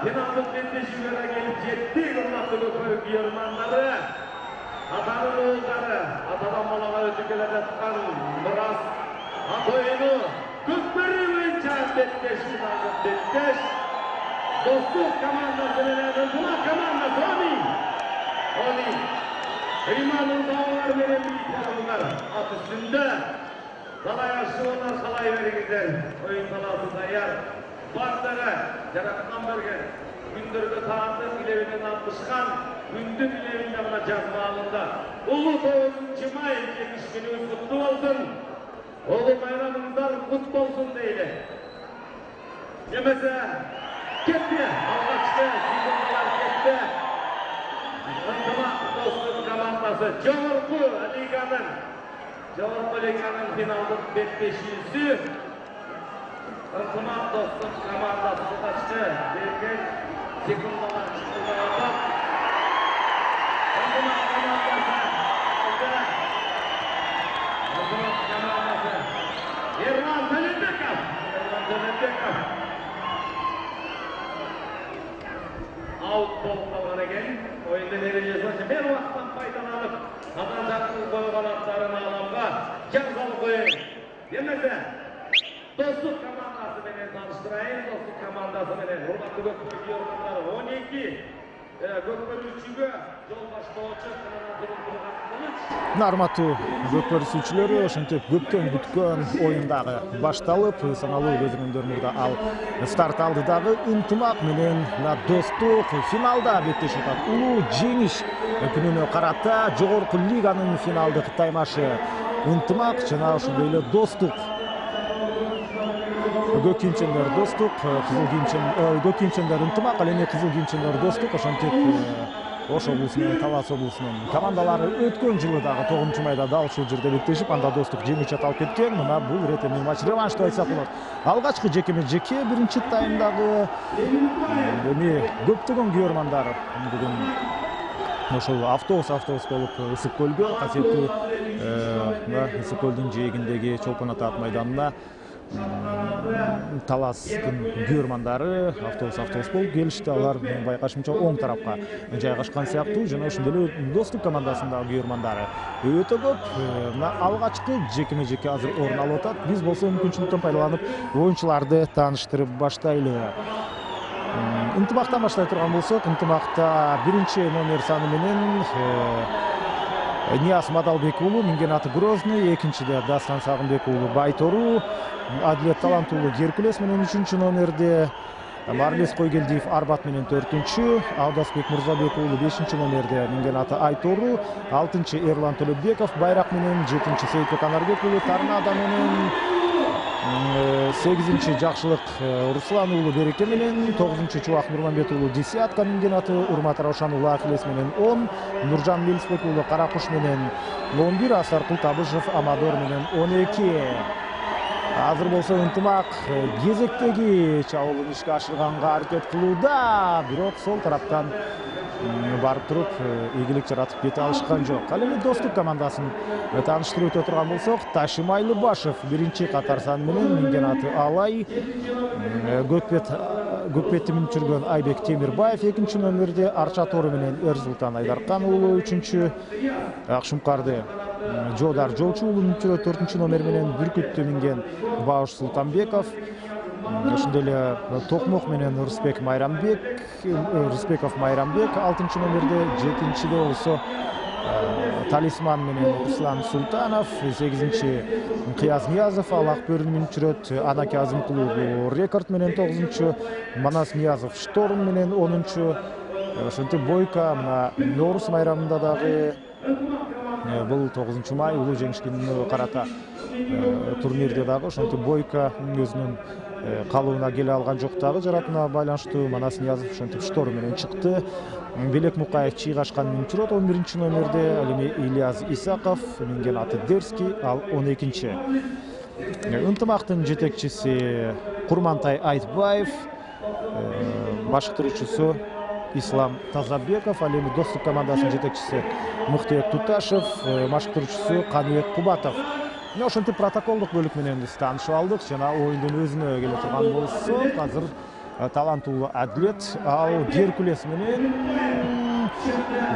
Finallık netleşmelere gelip yetti hurmatlı görmanları, atanın oğulları, atadan malana ötükelerde tutan Murat Atoyunu, Gökberi boyunca Betteş, Betteş, dostluk komandasının Rıdvan komandası Oni, İmanın dağlar veren bir takımlar, at üstünde, kalay aşı onlar kalay veringizler, oyun kalası tayyar. Bartlara, Jaraktan bölge, gündürgü tağıntın ilevinin atmışkan, gündün ilevinde buna cazma alında. Ulu 9. may 70 günü kutlu olsun. Oğlu bayramından kutlu olsun deyle. Yemese, gitti, Algaç'ta, Sizonlar gitti. Antıma dostluk komandası, Cavurku Liga'nın finaldık 5-5'lisi. Antıma dostluk komandası kaçtı. Derken sekundalar çıktı. Antıma komandası aldı. Antıma komandası. Erman Tönetbekov. Out bolup kalgan eken. Oyunda nerecesi var. Bir vakittan faydalanıp Adanzak'ın koygan atlarını alamga can salıp koyayım. Demese dostluk komandası menen tanıştırayım. Dostluk komandası menen hurmatlı Gökberi yorumları 12 Gökberi 3'üge yol başlooçu Нарматтуу Көкбөр сүйүүчүлөрү, ошентип көптөн күткөн оюн дагы башталып, саналуу көзөмөлдөр мурда ал старт алды дагы. Ынтымак менен достук финалда беттешип атат. Улуу жеңиш күнүнө карата жогорку лиганын финалдык таймашы Ынтымак жана ошондой эле достук. Көк кийимчендер достук, кызыл кийимчен көк кийимчендер Ынтымак, ал эми кызыл кийимчендер достук. Ошентип Ош облусунун, Талас облусунун командалары өткөн жылы дагы 9 майда дал ушул жерде беттешип, анда достук жеңүүчү аталып кеткен. Мына бул иретинин матч реванш деп айтсак болот. Алгачкы жекеме-жеке биринчи таймдагы эми көптөгөн көрөрмандар бүгүн ошол автобус болуп Ысык көлгө, касиеттүү Ысык көлдүн жээгиндеги Чолпон ата майданына Таластын көрөрмандары автобус болуп келишти. Алар байкашымча оң тарапка жайгашкан сыяктуу, жана ошондой эле достук командасындагы көрөрмандары өтө көп. Мына алгачкы жекеме-жеке азыр орун алып атат. Биз болсо мүмкүнчүлүктөн пайдаланып оюнчуларды тааныштырып баштайлы. Ынтымактан баштай турган болсок, Ынтымакта биринчи номер саны менен Нияз Мадалбек уулу минген аты Грозный, экинчиде Дастан Сагынбек уулу Байтору, Адилет Талант уулу Геркулес менен 3-чү номерде, Марлес Койгелдиев Арбат менен 4-чү, Алдасбек Мурзабек уулу 5-чи номерде минген аты Айтору, 6-чы Эрлан Төлөбеков Байрак менен, 7-чи Сейитбек Анарбек уулу Торнадо менен, 8-чи Жакшылык Руслан уулу Береке менен, 9-чы Чубак Нурманбет уулу Десятка минген аты Урмат Раушан уулу Ахилес менен 10, Нуржан Мелисбек уулу Каракуш менен 11, Асаркул Табышев Амадор менен 12. Азыр болсо Ынтымак кезектеги чабуулун ишке ашырганга аракет кылууда, бирок сол тараптан барып туруп ийгилик жаратып кете алышкан жок. Ал эми достук командасын тааныштырып өтө турган болсок, Ташим Айлыбашев биринчи катар саны менен минген аты Алай, Көкбет көкпетти минип жүргөн Айбек Темирбаев, экинчи номерде Арча Тору менен Эрсултан Айдаркан уулу, үчүнчү Акшумкарды Жодар Жолчу уулу минип жүрөт, 4-чү номер менен Бүркүттү минген Бауш Султанбеков. Ошондой эле Токмок менен Рыспеков Майрамбек, 6-чы номерде, 7-чиде болсо Талисман менен Руслан Султанов, 8-чи Кыяз Ниязов ал Акбөрүн минип жүрөт, Анаки Азымкулуу Рекорд менен 9-чу, Манас Ниязов Шторм менен 10-чу. Ошентип Бойко мына Норус майрамында дагы бул 9 май улуу жеңишке карата турнирде дагы ошентип Бойко өзүнүн калыбына келе алган жок дагы жаратына байланыштуу. Манас Ниязов ошентип Шторм менен чыкты. Белек Мукаев Чыйгашкан минип жүрөт 11-чи номерде. Ал эми Ильяс Исаков минген аты Дерский, ал 12-чи. Ынтымактын жетекчиси Курмантай Айтбаев, башкаруучусу Ислам Тазабеков, ал эми Достук командасынын жетекчиси Мыктыбек Туташев, башкаруучусу Каныбек Кубатов. Ошентип протоколдук бөлүк менен биз таанышып алдык. Жана оюндун өзүнө келе турган болсок, азыр таланттуу атлет ал Геркулес менен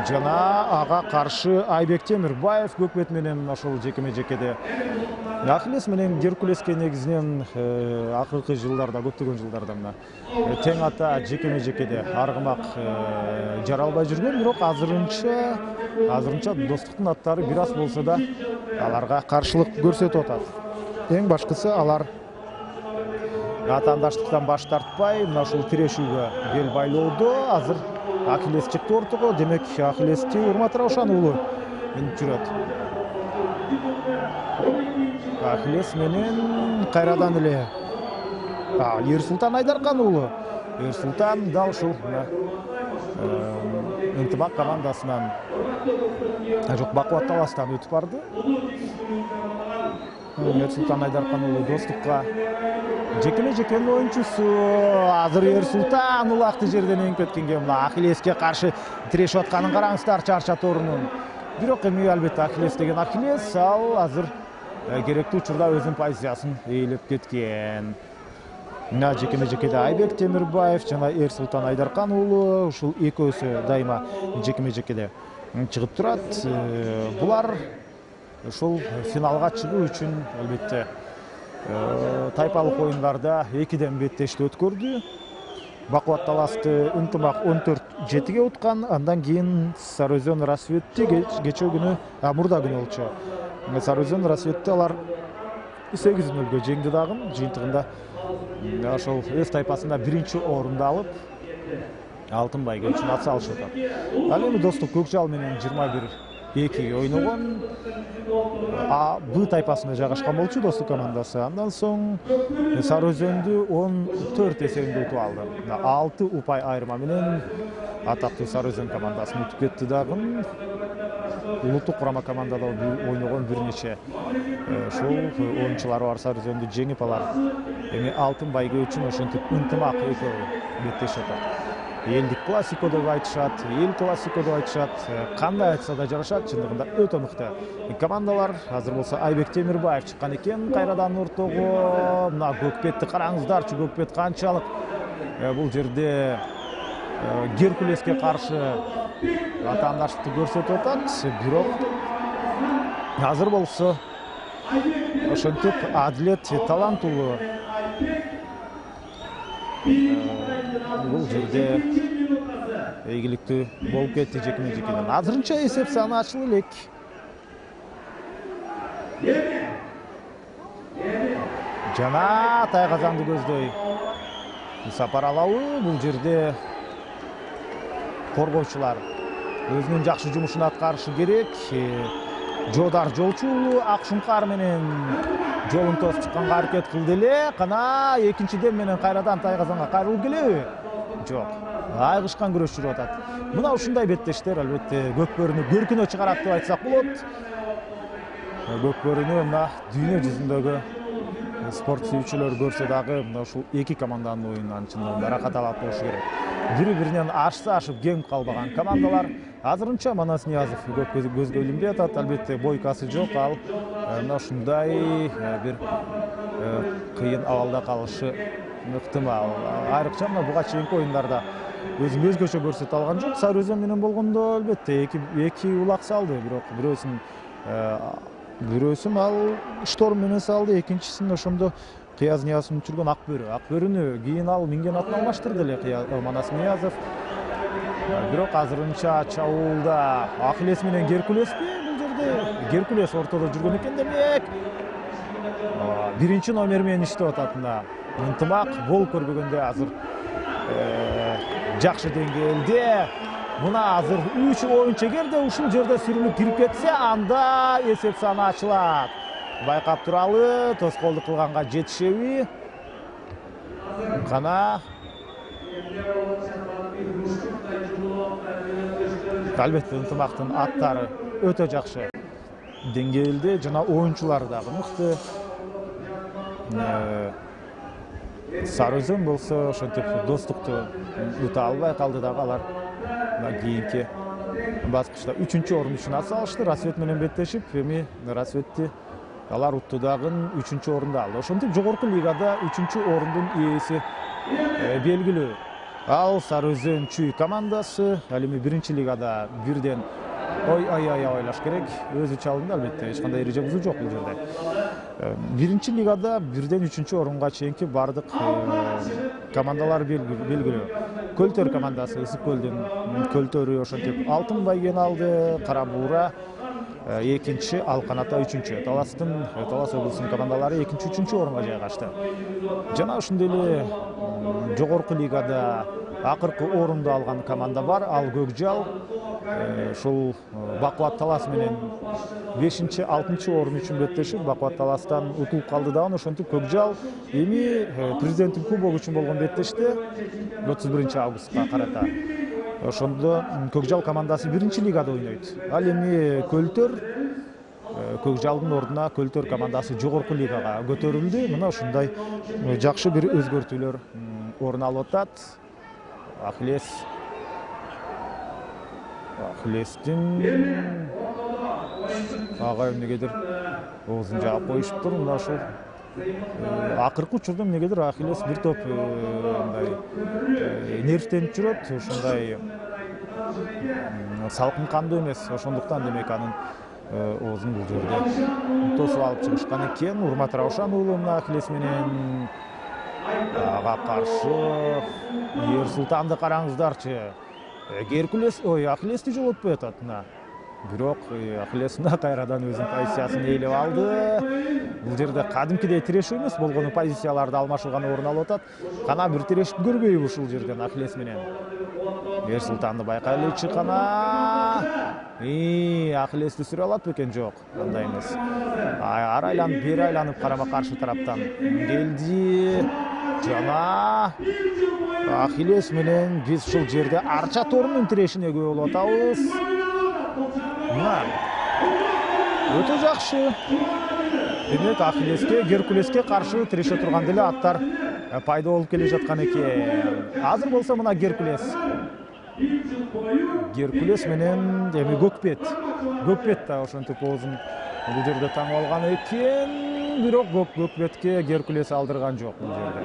жана ага каршы Айбек Темирбаев көкпет менен ошол жекеме-жекеде. Ахиллес менен Геркулеске негизинен акыркы жылдарда, көптөгөн жылдарда мына тең ата жекеме-жекеде аргымак жара албай жүргөн, бирок азырынча Достуктун аттары бир аз болсо да аларга каршылык көрсөтүп атат. Эң башкысы алар атаандаштыктан баш тартпай, мына ушул тирешүүгө бел байлоодо. Азыр Ахиллес чыкты ортого, демек Ахиллести Урмат Раушан уулу минип жүрөт. Ахиллес менен кайрадан эле Эрсултан Айдаркан уулу. Эрсултан дал ушул Ынтымак командасынан жок Бакубат таластан өтүп барды. Эрсултан Айдаркан уулу Достукка жекеме-жекенин оюнчусу. Азыр Эрсултан улакты жерден эңип кеткенге мына Ахиллеске каршы тирешип атканын караңыздар Арча Торунун. Бирок эми албетте Ахиллес деген Ахиллес, ал азыр керектүү учурда өзүнүн позициясын ээлеп кеткен. Мына жекеме-жекеде Айбек Темирбаев жана Эрсултан Айдаркан уулу, ушул экөөсү дайыма жекеме-жекеде чыгып турат. Булар ушул финалга чыгуу үчүн албетте тайпалык оюндарда экиден беттешти өткөрдү. Бакубат таласты Ынтымак 14-7-ге уткан, андан кийин Сарыөзөн Рассветти кечээ күнү, мурда күнү болчу. Сарыөзөн Рассветти алар 8-0-гө жеңди дагы. Жыйынтыгында ошол өз тайпасында 1-чи орунду алып, алтын байга үчүн ат салышып атат. Ал эми Достук Көкжал менен 21-2-ге ойногон. Б тайпасында жайгашкан болчу Достук командасы. Андан соң Сарыөзөндү 14 эсебинде утуп алды. 6 упай айырма менен атактуу Сарыөзөн командасын утуп кетти дагы. Улуттук курама командада ойногон бир нече ошол оюнчулары бар Сарыөзөндү жеңип алар эми алтын байга үчүн ошентип Ынтымак экөө беттешип атат. Элдик классико деп айтышат, эл классико деп айтышат. Кандай айтса да жарашат, чындыгында өтө мыкты командалар. Азыр болсо Айбек Темирбаев чыккан экен кайрадан ортого. Мына көкпетти караңыздарчы, көкпет канчалык бул жерде Геркулеске каршы атаандаштыкты көрсөтүп атат. Бирок азыр болсо ошентип адлет таланттуу бул жерде ийгиликтүү болуп кетти жекеме-жекеден. Азырынча эсеп саны ачылып элек. Жана Тайгазанды көздөй Сапар алабы. Бул жерде коргоочулар өзүнүн жакшы жумушун аткарышы керек. Жодар Жолчу уулу Акшумкар менен жолун тосуп чыкканга аракет кылды эле. Кана экинчиден менен кайрадан Тайгазанга кайрылып келеби? Жок. Айгышкан күрөш жүрүп атат. Мына ушундай беттештер албетте көкбөрүнү көркүнө чыгарат деп айтсак болот. Көкбөрүнү мына дүйнө жүзүндөгү спорт сүйүүчүлөр көрсө дагы мына ушул эки команданын оюнунан чындыгында рахат алат болушу керек. Бири-биринен ашса-ашып кеңип калбаган командалар. Азырынча Манас Ниязов көзгө илинбей атат. Албетте бойкасы жок, ал мына ушундай бир кыйын абалда калышы ыктымал. Айрыкча мына буга чейинки оюндарда өзүн өзгөчө көрсөтө алган жок. Сары Өзөн менен болгондо албетте эки улак салды, бирок бирөөсүн ал Шторм менен салды, экинчисин ошондо Кыяз Ниязовдун түшүргөн Акбөрүнү кийин ал минген атын алмаштырды эле Манас Ниязов. Бирок азырынча чабуулда Ахиллес менен Геркулеспи бул жерде? Геркулес ортодо жүргөн экен демек. Биринчи номер менен иштеп атат мына. Ынтымак гол көрбөгөндө азыр жакшы деңгээлде. Мына азыр 3 оюнчу эгерде ушул жерде сүрүнүп кирип кетсе, анда эсеп саны ачылат. Байкап туралы, тоскоолдук кылганга жетишеби? Кана албетте Ынтымактын аттары өтө жакшы деңгээлде, жана оюнчулары дагы мыкты. Сары Өзөн болсо ошентип достукту ута албай калды дагы, алар кийинки баскычта 3-орун үчүн ат салышты. Рассвет менен беттешип, эми Рассветти алар утту дагы 3-орунду алды. Ошентип жогорку лигада 3-орундун ээси белгилүү. Ал Сары Өзөн Чүй командасы. Ал эми 1-лигада бирден ойлаш керек. Өзү чалынды, албетте эч кандай эреже бузуу жок бул жерде. 1-лигада 1ден 3-орунга чейинки бардык командалар белгилүү. Көлтөр командасы Ысык Көлдүн Көлтөрү ошентип алтын байгени алды. Кара Буура экинчи, ал Каната 3-чү. Талас облусунун командалары 2-3-орунга жайгашты. Жана ошондой эле жогорку лигада акыркы орунду алган команда бар, ал Көкжал. Ушул Бакубат Талас менен 5-6-орун үчүн беттешип, Бакубат Таластан утулуп калды дагы. Ошентип Көкжал эми президенттин кубогу үчүн болгон беттеште 31-августка карата. Ошондо Көкжал командасы 1-лигада ойнойт. Ал эми Көлтөр Көкжалдын ордуна Көлтөр командасы жогорку лигага көтөрүлдү. Мына ушундай жакшы бир өзгөртүүлөр орун алып атат. Ахиллестин ага эмнегедир оозун жаап коюшуптур. Мына ушул акыркы учурда эмнегедир Ахиллес бир топ мындай нервтенип жүрөт. Ушундай салкын кандуу эмес. Ошондуктан демек анын оозун бул жерде тосуп алып чыгышкан экен. Урмат Раушан уулу мына Ахиллес менен ага каршы Ерсултанды караңыздарчы. Ахиллести жолотпой атат мына. Бирок Ахиллес кайрадан өзүнүн позициясын ээлеп алды. Бул жерде кадимкидей тирешүү эмес болгону, позицияларды алмашылган орун алып атат. Кана бир тирешип көрбөйбү ушул жерден Ахиллес менен. Ерсултанды байкайлычы кана. Ахиллести сүрө алат бекен? Жок, андай эмес. Ары айланып, бери айланып карама каршы тараптан келди. Жана Ахиллес менен биз ушул жерде арча торунун тирешине күбө болуп атабыз. Өтө жакшы. Демек Ахиллеске, Геркулеске каршы тиреше турган деле аттар пайда болуп келе жаткан экен. Азыр болсо мына Геркулес менен эми Көкбет да ошентип оозун бул жерде таңып алган экен. Бирок Көкбетке Геркулес алдырган жок бул жерде.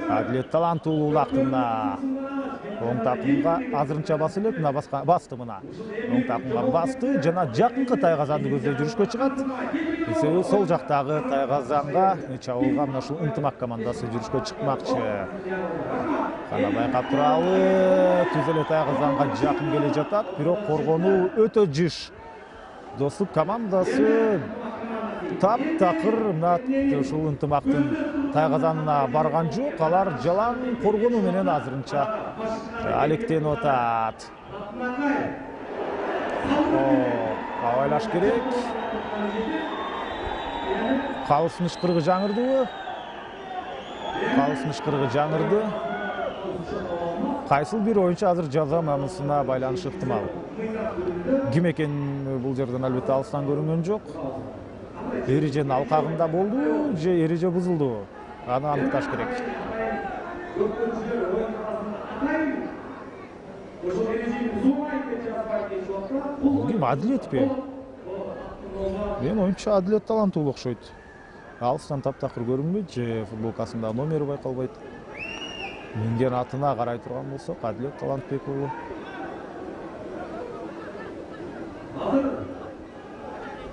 Адилет талантуулуу улактына оң такымга азырынча басып элек, мына басты мына. Оң такымга басты жана жакынкы Тайгазанды көздөй жүрүшкө чыгат. Эсеби сол жактагы Тайгазанга чабуулга мына ушул Ынтымак командасы жүрүшкө чыкмакчы. Кана байкап туралы, түз эле Тайгазанга жакын келе жатат, бирок коргонуу өтө жыш. Достук командасы таптакыр мына ушул Ынтымактын Тайгазанына барган жок. Алар жалаң коргонуу менен азырынча алектенип атат. Абайлаш керек. Калыстын ышкырыгы жаңырдыбы? Калыстын ышкырыгы жаңырды. Кайсыл бир оюнчу азыр жаза мамысына байланышы ыктымал. Ким экен бул жерден албетте алыстан көрүнгөн жок. Эреженин алкагында болду же эреже бузулду? Аны аныкташ керек. Ким, Адилетпи? Мен оюнчу Адилет таланттуу окшойт. Алыстан таптакыр көрүнбөйт же футболкасында номери байкалбайт. Минген атына карай турган болсок, Адилет Талантбек уулу.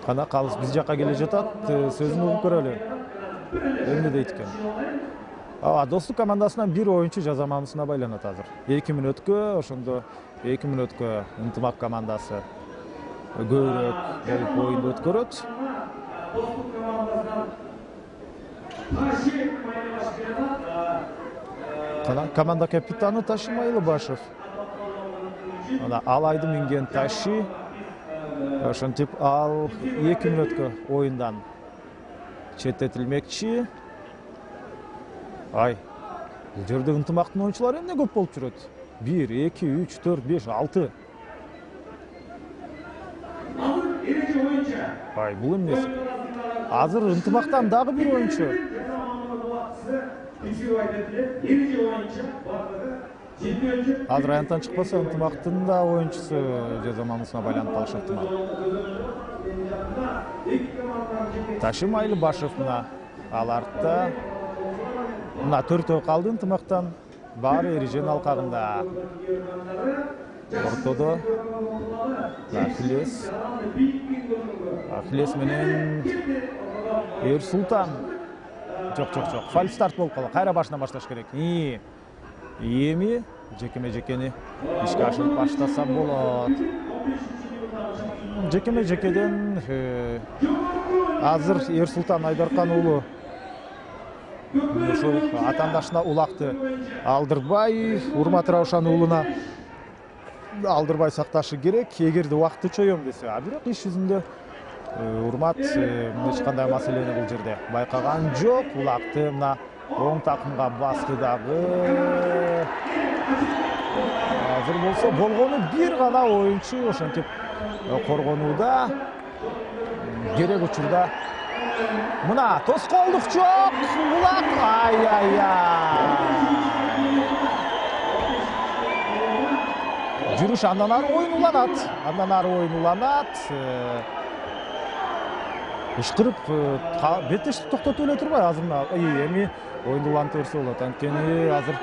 Кана калыс биз жакка келе жатат, сөзүн угуп көрөлү. Эмне дейт экен? Достук командасынан бир оюнчу жаза мамысына байланат азыр. 2 мүнөткө, ошондо 2 мүнөткө ынтымак командасы көбүрөөк болуп оюнду өткөрөт. Команда капитаны Таши Майлыбашев. Алайды минген Таши. Ошентип ал 2 мүнөткө оюндан четтетилмекчи. Бул жерде ынтымактын оюнчулары эмне көп болуп жүрөт? 1, 2, 3, 4, 5, 6. Бул эмнеси? Азыр ынтымактан дагы бир оюнчу. Азыр аянттан чыкпаса, ынтымактын да оюнчусу жаза мамысына байланып калышы ыктымал. Таши Майлыбашев ал артта. Мына 4-өө калды ынтымактан. Баары эреженин алкагында. Ортодо Ахилес менен Эрсултан. Жок. Фальс старт болуп калды. Кайра башынан башташ керек. Эми жекеме-жекени ишке ашырып баштаса болот. Жекеме-жекеден азыр Эрсултан Айдаркан уулу ошол атаандашына улакты алдырбай, Урмат Раушан уулуна алдырбай сакташы керек, эгерде убакытты чоём десе. Бирок иш жүзүндө Урмат эч кандай маселени бул жерде байкаган жок. Улакты мына оң такымга басты дагы. Азыр болсо болгону бир гана оюнчу ошентип коргонууда. Керек учурда мына тоскоолдук жок. Улак жүрүш андан ары оюн уланат. Ышкырып беттешти токтотуп эле турбай азыр эми оюнду улантып берсе болот. Анткени азыр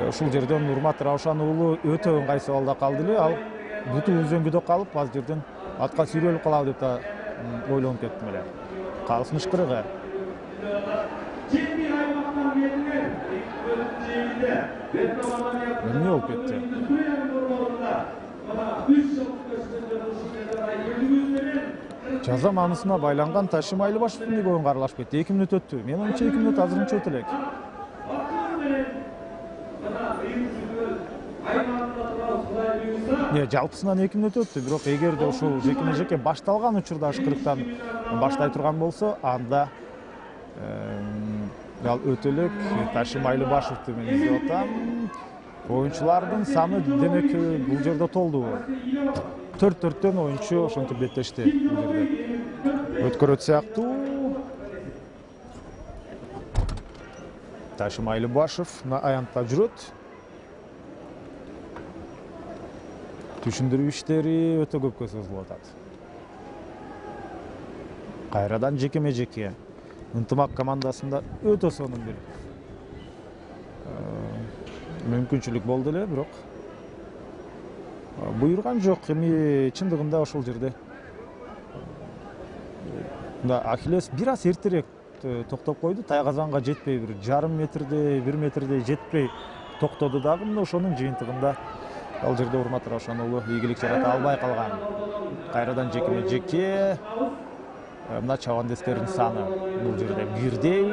ушул жерден Урмат Раушан уулу өтө ыңгайсыз абалда калды эле. Ал буту үзөңгүдө калып, ал жерден атка сүйрөлүп калабы деп да ойлонуп кеттим эле. Калсын ышкырыгы. Эмне болуп кетти? Жаза мамысына байланган Таши Майлыбашев эмнеге оюнга аралашып кетти? 2 мүнөт өттү. Мен оюнчу 2 мүнөт азырынча өтө элек. Жалпысынан 2 мүнөт өттү. Бирок эгерде ушул жекеме-жеке башталган учурда ышкырыктан баштай турган болсо, анда ал өтө элек Таши Майлыбашевди мен издеп атам. Оюнчулардын саны демек бул жерде толду. 4-4төн оюнчу ошентип беттешти бул жерде. Өткөрөт сыяктуу. Таши Майлыбашев аянтта жүрөт. Түшүндүрүү иштери өтө көпкө созулуп атат. Кайрадан жекеме-жеке. Ынтымак командасында өтө сонун бир мүмкүнчүлүк болду эле, бирок буйрган жок. Эми чындыгында ошол жерде Ахилес бир аз эртерээк токтоп койду. Тайгазанга жетпей, 1,5 метрдей, 1 метрдей жетпей токтоду дагы. Мына ошонун жыйынтыгында ал жерде Урмат Раушан уулу ийгилик жарата албай калган. Кайрадан жекеме-жеке. Мына чабандестердин саны бул жерде бирдей.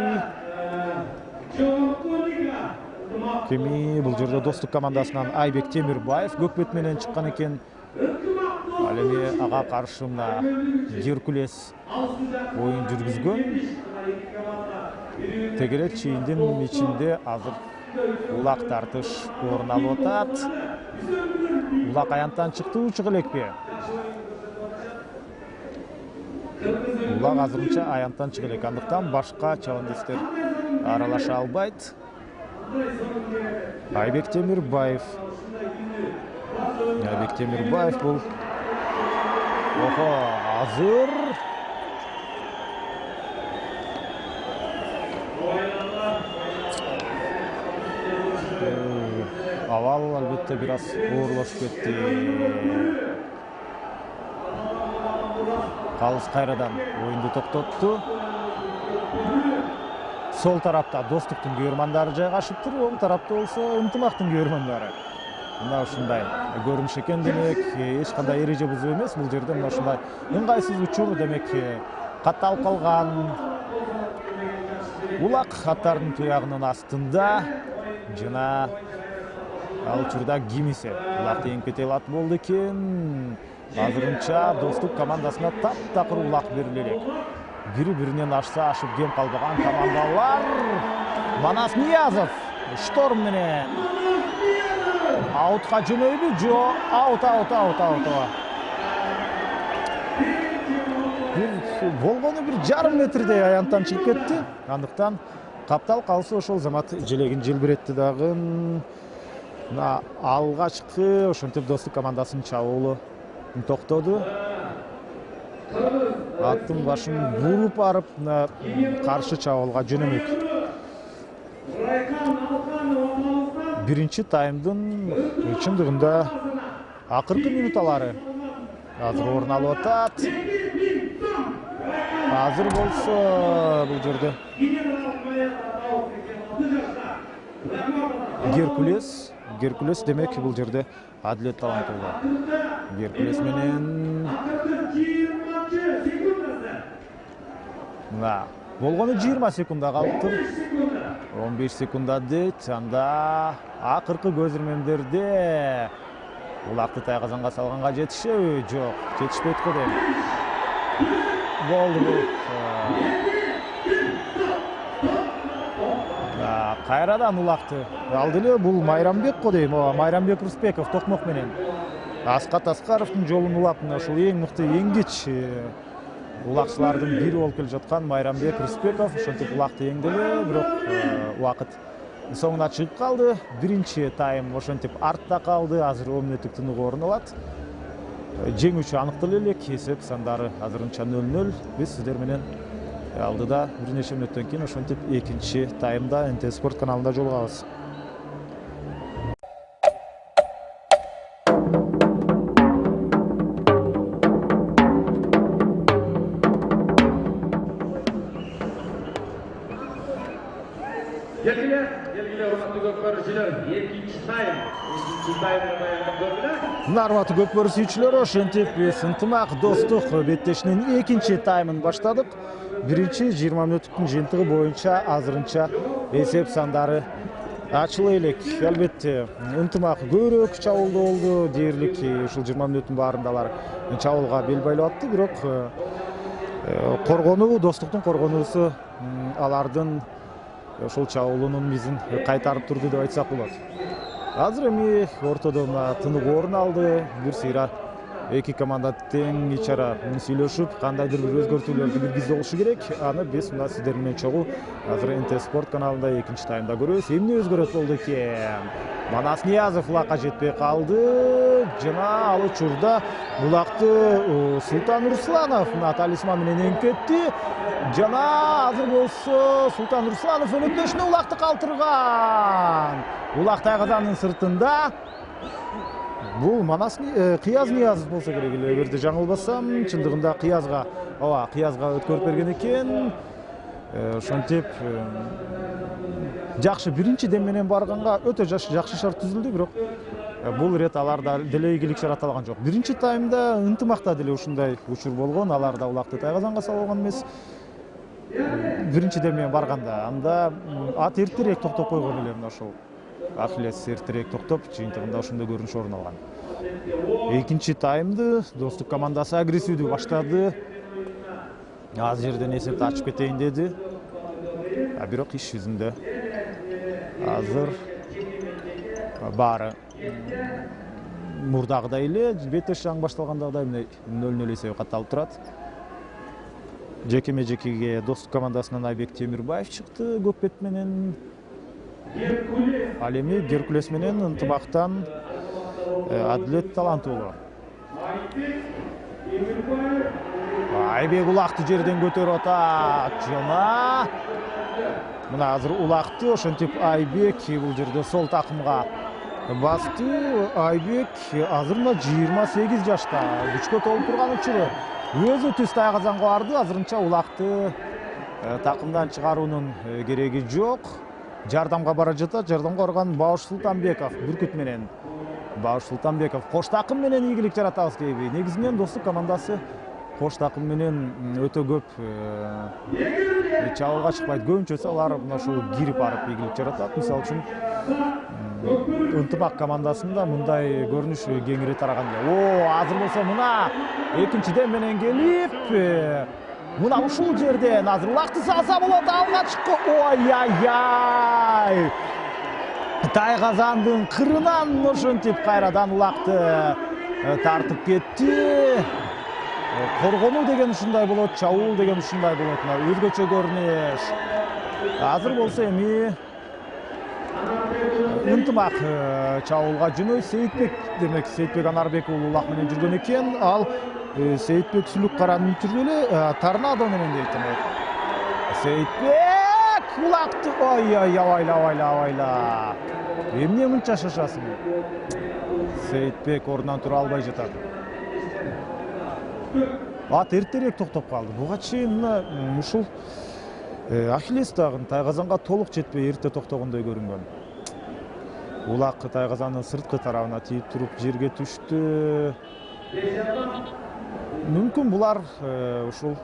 Кеми бул жерде Достук командасынан Айбек Темирбаев көкбет менен чыккан экен. Ал эми ага каршы мына Геркулес оюн жүргүзгөн. Тегерек чийиндин ичинде азыр улак тартыш орун алып атат. Улак аянттан чыктыбы, чыга элекпи? Улак азырынча аянттан чыга элек. Андыктан башка чабандестер аралаша албайт. Айбек Темирбаев бул азыр Авал албетте бир аз оорлошуп кетти. Калыс кайрадан оюнду токтотту. Сол тарапта Достуктун көрмандары жайгашыптыр, оң тарапта болсо Ынтымактын көрмандары. Мына ушундай көрүнүш экен, демек эч кандай эреже бузуу эмес. Бул жерде мына ушундай ыңгайсыз учур, демек катталып калган улак аттардын туягынын астында жана ал учурда кимисе улакты эңип кете алат болду экен. Азырынча Достук командасына таптакыр улак бериле элек. Бири-биринен ашса ашып кем калбаган командалар. Манас Ниязов Шторм менен аутка жөнөйбү? Жок, аут. Болгону бир жарым метрдей аянттан чыгып кетти. Андыктан каптал калсы ошол замат желегин желбиретти дагы. Мына алгачкы ошентип Достук командасынын чабуулу токтоду. Аттын башын буруп барып каршы чабуулга жөнөмөк. Биринчи таймдын чындыгында акыркы минуталары азыр орун алып атат. Азыр болсо бул жерде Геркулес демек бул жерде Адилет Талантулла. Геркулес менен мына болгону 20 секунда калыптыр. 15 секунда дейт. Анда акыркы көз ирмемдерде улакты тайгазанга салганга жетишеби? Жок, жетишпейт го дейм. Болду. Кайрадан улакты алды эле. Бул Майрамбек го дейм. Майрамбек Рыспеков токмок менен Аскат Аскаровдун жолун улап, ушул эң мыкты, эң кеч улакчылардын бири болуп келе жаткан Майрамбек Рыспеков ошентип улакты эңдеди, бирок убакыт соңуна чыгып калды. Биринчи тайм ошентип артта калды. Азыр 10 мүнөттүк тынык орун алат. Жеңүүчү аныкталы элек. Эсеп сандары азырынча 0-0. Биз сиздер менен алдыда бир нече мүнөттөн кийин ошентип экинчи таймда НТ Спорт каналында жолугабыз. Белгиле урматтуу көп көрүүчүлөр, экинчи таймды баяндап көрдүлөр. Урматтуу көп көрүүчүлөр, ошентип биз Ынтымак Достук беттешинин экинчи таймын баштадык. Биринчи 20 мүнөттүктүн жыйынтыгы боюнча азырынча эсеп сандары ачыла элек. Албетте Ынтымак көбүрөөк чабуулда болду. Дээрлик ушул 20 мүнөттүн баарында алар чабуулга бел байлап атты, бирок коргонуу, Достуктун коргонуусу алардын ошол чабуулунун мизин кайтарып турду деп айтсак болот. Азыр эми ортодо тынык орун алды. Бир сыйра эки команда тең ичара сүйлөшүп, кандайдыр бир өзгөртүүлөрдү киргизип болушу керек. Аны биз мына сиздер менен чогуу азыр НТ Спорт каналында экинчи таймда көрөбүз. Эмне өзгөрөт болду экен? Манас Ниязов улакка жетпей калды. Жана ал учурда улакты Султан Русланов талисман менен эңип кетти. Жана азыр болсо Султан Русланов өнөктөшүнө улакты калтырган. Улак тайгазанын сыртында. Бул Манас Кыяз Ниязов болсо керек эле. Эгерде жаңылбасам, чындыгында Кыязга өткөрүп берген экен. Ошентип жакшы биринчи дем менен барганга өтө жакшы шарт түзүлдү, бирок бул ирет аларда деле ийгилик жараталган жок. Биринчи таймда Ынтымакта деле ушундай учур болгон, алар да улакты тайгазанга салган эмес. Биринчи дем менен барганда анда ат эртерээк токтоп койгон эле, мына ошол Ахиллес эртерээк токтоп, жыйынтыгында ошондой көрүнүш орун алган. Экинчи таймды Достук командасы агрессивдүү баштады. Az жерден эсепти ачып кетейин деди. Бирок иш жүзүндө азыр баары мурдагыдай эле, беттеш жаңы башталгандагыдай 0-0 эсеби катталып турат. Жекеме-жекеге Достук командасынан Айбек Темирбаев чыкты көк бет менен. Ал эми Геркулес менен Ынтымактан Адилет Талантуулу. Айбек улакты жерден көтөрүп атат. Жана мына азыр улакты ошентип Айбек бул жерде сол такымга басты. Айбек азыр мына 28 жашта күчкө толуп турган учуру. Өзү түз тайгазанга барды. Азырынча улакты такымдан чыгаруунун кереги жок. Жардамга бара жатат. Жардамга барган Бауш Султанбеков Бүркүт менен. Бауш Султанбеков кош такым менен ийгилик жаратабыз дейби. Негизинен достук командасы кош такым менен өтө көп чабуулга чыкпайт. Көбүнчөсү алар мына ушул кирип барып ийгилик жаратат. Мисалы үчүн Ынтымак командасында мындай көрүнүш кеңири тараган. Азыр болсо мына экинчиден менен келип, мына ушул жерден азыр улакты салса болот, алга чыккы. Ой-ай-ай! Тайгазандын кырынан ошентип кайрадан улакты тартып кетти. Коргонуу деген ушундай болот, чабуул деген ушундай болот. Өзгөчө көрүнүш. Азыр болсо эми Ынтымак чабуулга жөнөй. Сейитбек, демек Сейитбек Анарбек уулу улак менен жүргөн экен. Ал Сейитбек Сүлүк каранын түрдө эле торнадо менен дейт. Сейитбек улакты. Ой-ой, абайла. Эмне мынча шашасың? Сейитбек ордунан тура албай жатат. Ат эртерээк токтоп калды. Буга чейин ушул Ахиллес тагын Тайгазанга толук жетпей эрте токтогондой көрүнгөн. Улак Тайгазандын сырткы тарабына тийип туруп жерге түштү. Мүмкүн булар ушул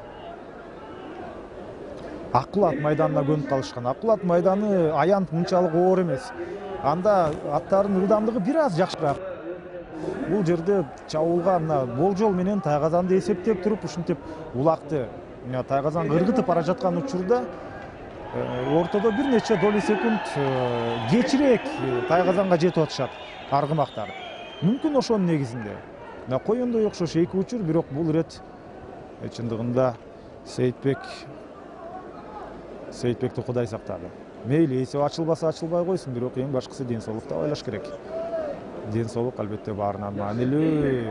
Акулат майданына көнүп калышкан. Акулат майданы аянт мынчалык оор эмес. Анда аттардын ылдамдыгы бир аз жакшыраак. Бул жерде чабуулга мына болжол менен Тайгазанды эсептеп туруп, ушинтип улакты Тайгазан ыргытып бара жаткан учурда ортодо бир нече доли секунд кечирээк Тайгазанга жетип атышат аргымактар. Мүмкүн ошонун негизинде. Коёндой окшош эки учур, бирок бул ирет чындыгында Сейитбекти Кудай сактады. Мейли, эсеп ачылбаса ачылбай койсун, бирок эң башкысы ден соолукта ойлош керек. Ден соолук албетте баарынан маанилүү.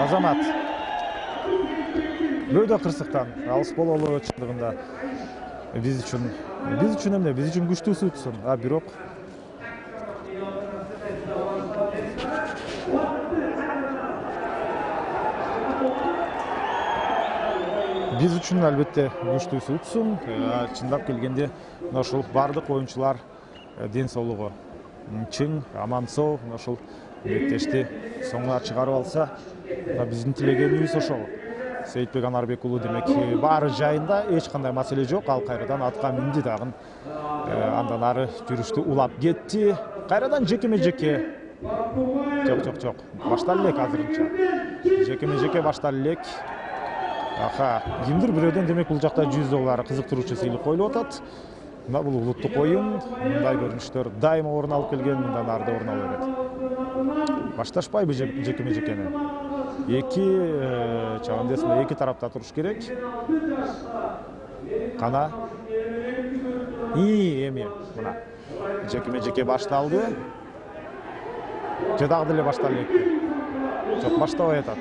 Азамат бөөдө кырсыктан алыс бололу чындыгында биз үчүн эмне, биз үчүн күчтүүсү утсун. Бирок биз үчүн албетте күчтүүсү утсун. Чындап келгенде ошол бардык оюнчулар ден соолугу чың, аман-соо, ошол мектешти соңуна чыгарып алса, биздин тилегенибиз ошол. Сейитбек Анарбек уулу демек баары жайында, эч кандай маселе жок. Ал кайрадан атка минди, дагы андан ары жүрүштү улап кетти. Кайрадан жекеме-жеке. Жок. Башталып элек азырынча. Жекеме-жеке башталып элек. Кимдир бирөөдөн демек бул жакта $100 кызыктыруучу сыйлык коюлуп атат. Мына бул улуттук оюн, мындай көрүнүштөр дайыма орун алып келген, мындан ары да орун ала берет. Башташпайбы жекеме-жекени? Эки тарапта туруш керек. Кана. Эми мына жекеме-жеке башталды. Же дагы деле башталып элекпи? Жок, баштабай атат.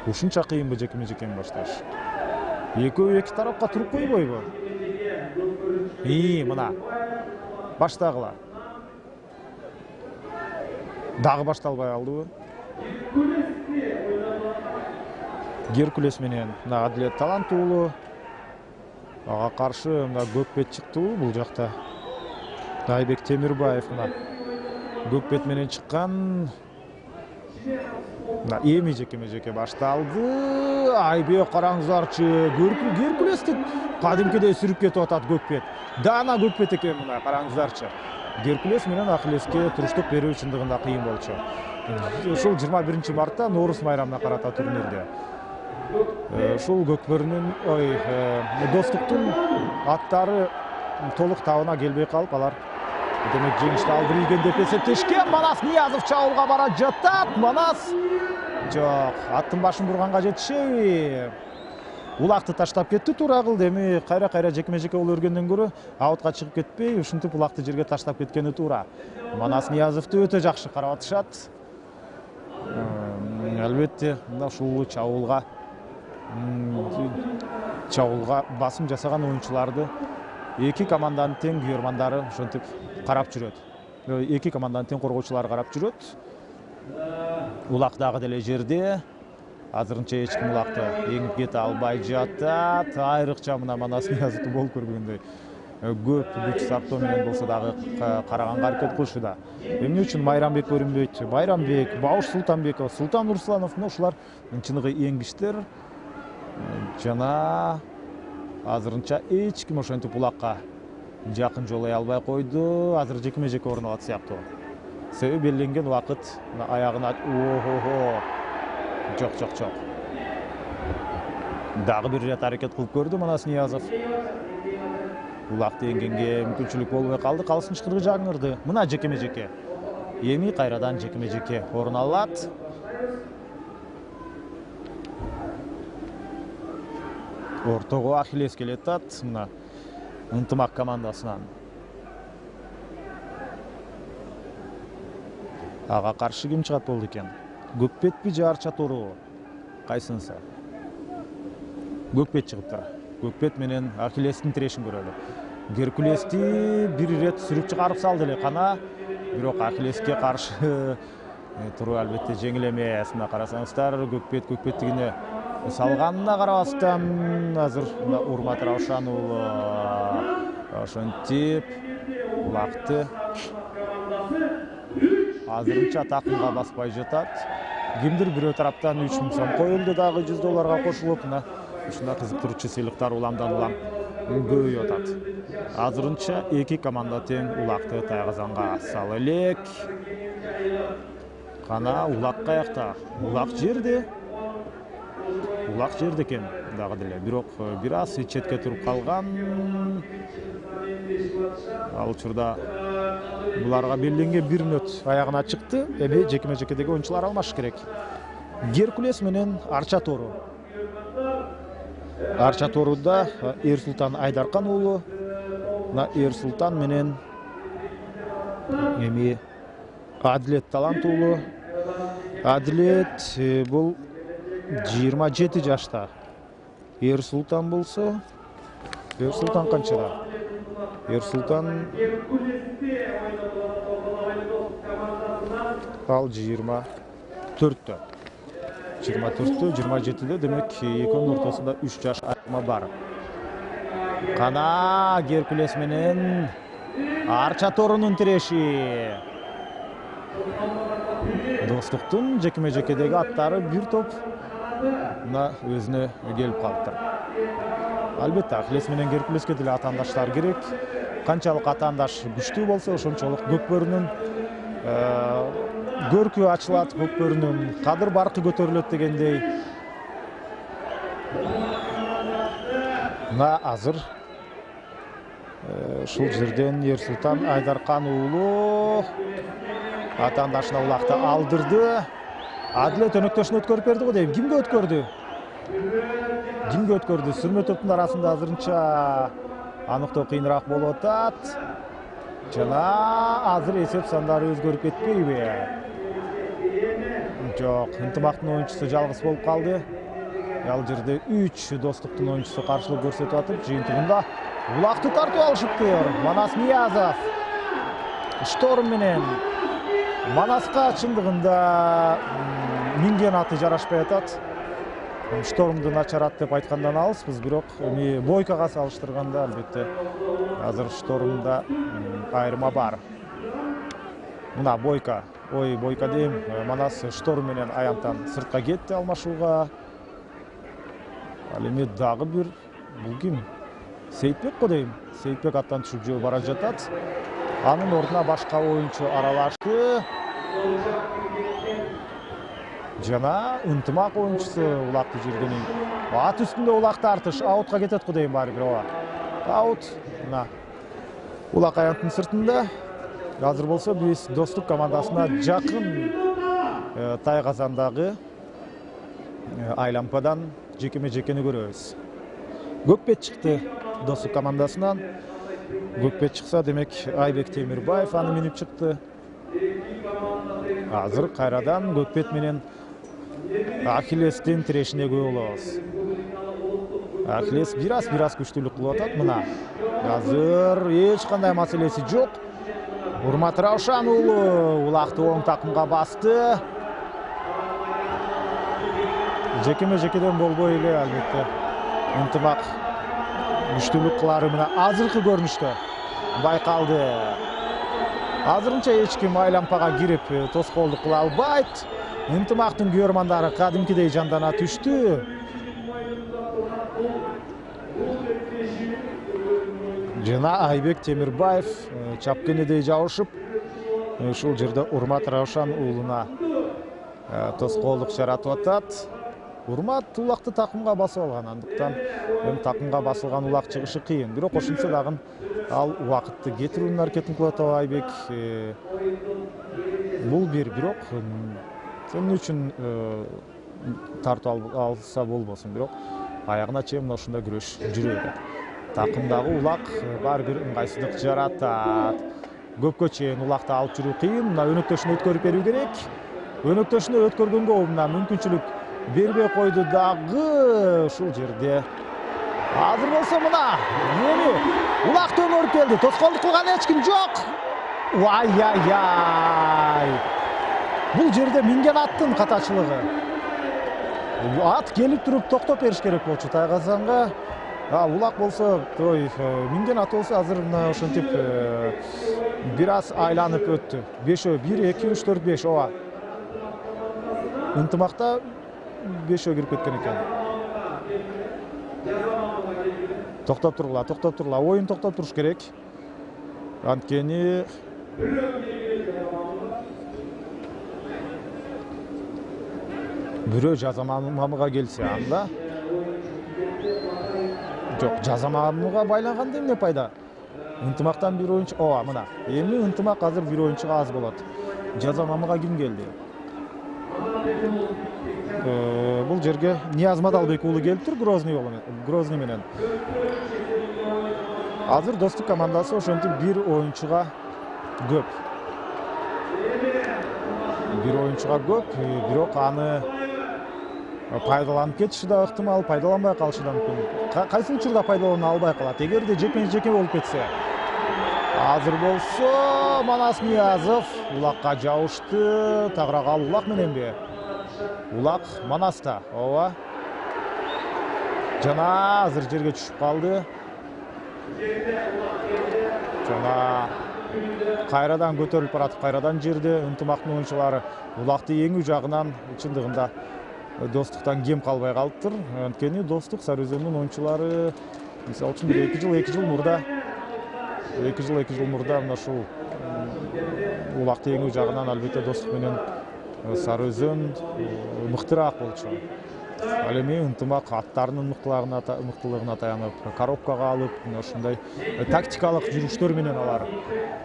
Ушунча кыйынбы жекеме-жекени башташ? Экөө эки тарапка туруп койбойбу? Мына баштагыла. Дагы башталбай калдыбы? Геркулес менен Адилет Талант уулу ага каршы мына Көкбет чыктыбы бул жакта? Айбек Темирбаев мына Көкбет менен чыккан. Эми жекеме-жеке башталды. Айбек, караңыздарчы, Геркулести кадимкидей сүрүп кетип атат Көкбет. Дана Көкбет экен мына, караңыздарчы. Геркулес менен Ахиллеске туруштук берүү чындыгында кыйын болчу. Ушул 21 мартта Нооруз майрамына карата турнирде. Ушул Көкбөрүнүн достуктун аттары толук табына келбей калып, алар демек жеңишти алдырылген деп эсептешкен. Манас Ниязов чабуулга бара жатат. Манас жок, аттын башын бурганга жетишеби. Улакты таштап кетти, туура кылды. Эми кайра жекеме-жеке боло бергенден көрө аутка чыгып кетпей, ушинтип улакты жерге таштап кеткени туура. Манас Ниязовду өтө жакшы карап атышат. Албетте, мына ушул чабуулга чабуулга басым жасаган оюнчуларды эки команданын тең күйөрмандары ошентип карап жүрөт. Эки команданын тең коргоочулары карап жүрөт. Улак дагы деле жерде. Азырынча эч ким улакты эңип кете албай жатат. Айрыкча мына Манас Ниязовду болуп көргөндөй көп күч сарптоо менен болсо дагы караганга аракет кылышууда. Эмне үчүн Майрамбек көрүнбөйт? Байрамбек, Бауш Султанбеков, Султан Нурсланов, ушулар чыныгы эңгичтер. Жана азырынча эч ким ошентип улакка жакын жолой албай койду. Азыр жекме-жеке орун алат сыяктуу. Себеби белгиленген убакыт аягына Жок. Дагы бир рет аракет кылып көрдү Манас Ниязов. Улакты эңгенге мүмкүнчүлүк болбой калды. Калсынчкыргы жаңырды. Мына жекме-жеке. Эми кайрадан жекме-жеке орун алат. Ортого Ахиллес келет ат. Мына ынтымак командасынан. Ага каршы ким чыгат болду экен? Көкпетпи же Арча Тору? Кайсынысы? Көкпет чыгыптыр. Көкпет менен Ахиллестин тирешин көрөлү. Геркулести бир рет сүрүп чыгарып салды эле кана, бирок Ахиллеске каршы туруу албетте жеңил эмес. Мына карасаңыздар, көкпеттигине салганына карабастан азыр Урмат Раушан уулу ошентип улакты азырынча такымга баспай жатат. Кимдир бирөө тараптан 3000 сом коюлду дагы $100 кошулуп, мына ушундай кызыктыруучу сыйлыктар уламдан улам көбөйүп атат. Азырынча эки команда тең улакты тайгазанга салы элек. Кана улак каякта? Улак жерде экен дагы деле, бирок бир аз четке туруп калган. Ал учурда буларга белгиленген 1 мүнөт аягына чыкты. Эми жекме-жекедеги оюнчулар алмаш керек. Геркулес менен Арча Тору. Арча Торуда Эрсултан Айдаркан уулу, Эрсултан менен эми Адилет Талант уулу. Адилет бул 27 жашта. Эрсултан болсо, Эрсултан канчада? Эрсултан ал 24-тө. 27-дө, демек экөөнүн ортосунда 3 жаш айырма бар. Кана Геркулес менен Арча Торунун тиреши. Достуктун жекме-жекедеги аттары бир топ мына өзүнө келип калыптыр. Албетте Ахиллес менен Геркулеске деле атаандаштар керек. Канчалык атаандаш күчтүү болсо, ошончолук көкбөрүнүн көркү ачылат, көкбөрүнүн кадыр баркы көтөрүлөт дегендей. Мына азыр ушул жерден Эрсултан Айдаркан уулу атаандашына улакты алдырды. Адилет өнөктөшүн өткөрүп берди го дейм. Кимге өткөрдү? Сүрмө топтун арасында азырынча аныктоо кыйыныраак болуп атат. Жана азыр эсеп сандары өзгөрүп кетпейби? Жок, ынтымактын оюнчусу жалгыз болуп калды. Ал жерде 3 достуктун оюнчусу каршылык көрсөтүп атып, жыйынтыгында улакты тартып алышыптыр. Манас Ниязов Шторм менен Манаска чындыгында минген аты жарашпай атат. Штормду начарат деп айткандан алыспыз, бирок эми Бойкага салыштырганда албетте азыр Штормда айырма бар. Мына Бойка дейм, Манас Шторм менен аянттан сыртка кетти алмашууга. Ал эми дагы бир бул ким? Сейитбек го дейм. Сейитбек аттан түшүп жөө бара жатат. Анын ордуна башка оюнчу аралашты. Жана ынтымак оюнчусу улакты жүргөнүн ат үстүндө улак тартыш аутка кетет го дейм баары бир ооба. Аут. Мына улак аянттын сыртында. Азыр болсо биз достук командасына жакын Тайгазандагы айлампадан жекеме-жекени көрөбүз. Көкпет чыкты достук командасынан. Көкпет чыкса, демек Айбек Темирбаев аны минип чыкты. Азыр кайрадан Көкпет менен Ахиллестин тирешине күбө болобуз. Ахиллес бирас күчтүүлүк кылып атат. Мына азыр эч кандай маселеси жок. Урмат Раушан уулу улакты оң такымга басты. Жекеме-жекеден болбой эле албетте ынтымак күчтүүлүк кылары мына азыркы көрүнүштө байкалды. Азырынча эч ким айлампага кирип тоскоолдук кыла албайт. Ынтымактын күйөрмандары кадимкидей жандана түштү. Жана Айбек Темирбаев чапкенедей жабышып, ушул жерде Урмат Раушан уулуна тоскоолдук жаратып атат. Урмат улакты такымга басып алган, андыктан такымга басылган улак чыгышы кыйын. Бирок ошентсе дагы ал убакытты кетирүүнүн аракетин кылып атат Айбек. Бул бирок эмне үчүн тартып алса болбосун, бирок аягына чейин мына ушундай күрөш жүрө берет. Такымдагы улак баары бир ыңгайсыздык жаратат. Көпкө чейин улакты алып жүрүү кыйын. Мына өнөктөшүнө өткөрүп берүү керек. Өнөктөшүнө өткөргөнгө мына мүмкүнчүлүк бербей койду дагы. Ушул жерде азыр болсо мына эми улакты өнөрүп келди. Тоскоолдук кылган эч ким жок. Ай. Бул жерде минген аттын катачылыгы. Ат келип туруп токтоп бериш керек болчу Тайгазанга. Улак болсо, минген ат болсо азыр мына ошентип бир аз айланып өттү. 5-1, 2, 3, 4, 5 ооба. Ынтымакта 5 кирип кеткен экен. Токтоп тургула. Оюн токтоп туруш керек. Анткени бирөө жазамамыга келсе анда жок, жазамамыга байланганда эмне пайда? Ынтымактан бир оюнчу, мына. Эми ынтымак азыр бир оюнчуга аз болот. Жазамамыга ким келди? Бул жерге Нияз Мадалбек уулу келиптир Грозный менен. Азыр Достук командасы ошентип бир оюнчуга көп. Бирок аны пайдаланып кетиши да ыктымал, пайдаланбай калышы да мүмкүн. Кайсы учурда пайдалана албай калат. Эгерде жеке болуп кетсе. Азыр болсо Манас Ниязов улакка жабышты. Тагыраак ал улак мененби? Улак Манаста. Ооба. Жана азыр жерге түшүп калды. Жана кайрадан көтөрүлүп баратып, кайрадан жерде ынтымактын оюнчулары улакты эңүү жагынан чындыгында Достуктан кем калбай калыптыр. Анткени Достук Сарыөзөндүн оюнчулары мисалы үчүн 2 жыл мурда мына ушул улакты эңүү жагынан албетте Достук менен Сарыөзөн мыктыраак болчу. Ал эми ынтымак аттарынын мыктылыгына таянып, коробкага алып, ушундай тактикалык жүрүштөр менен алар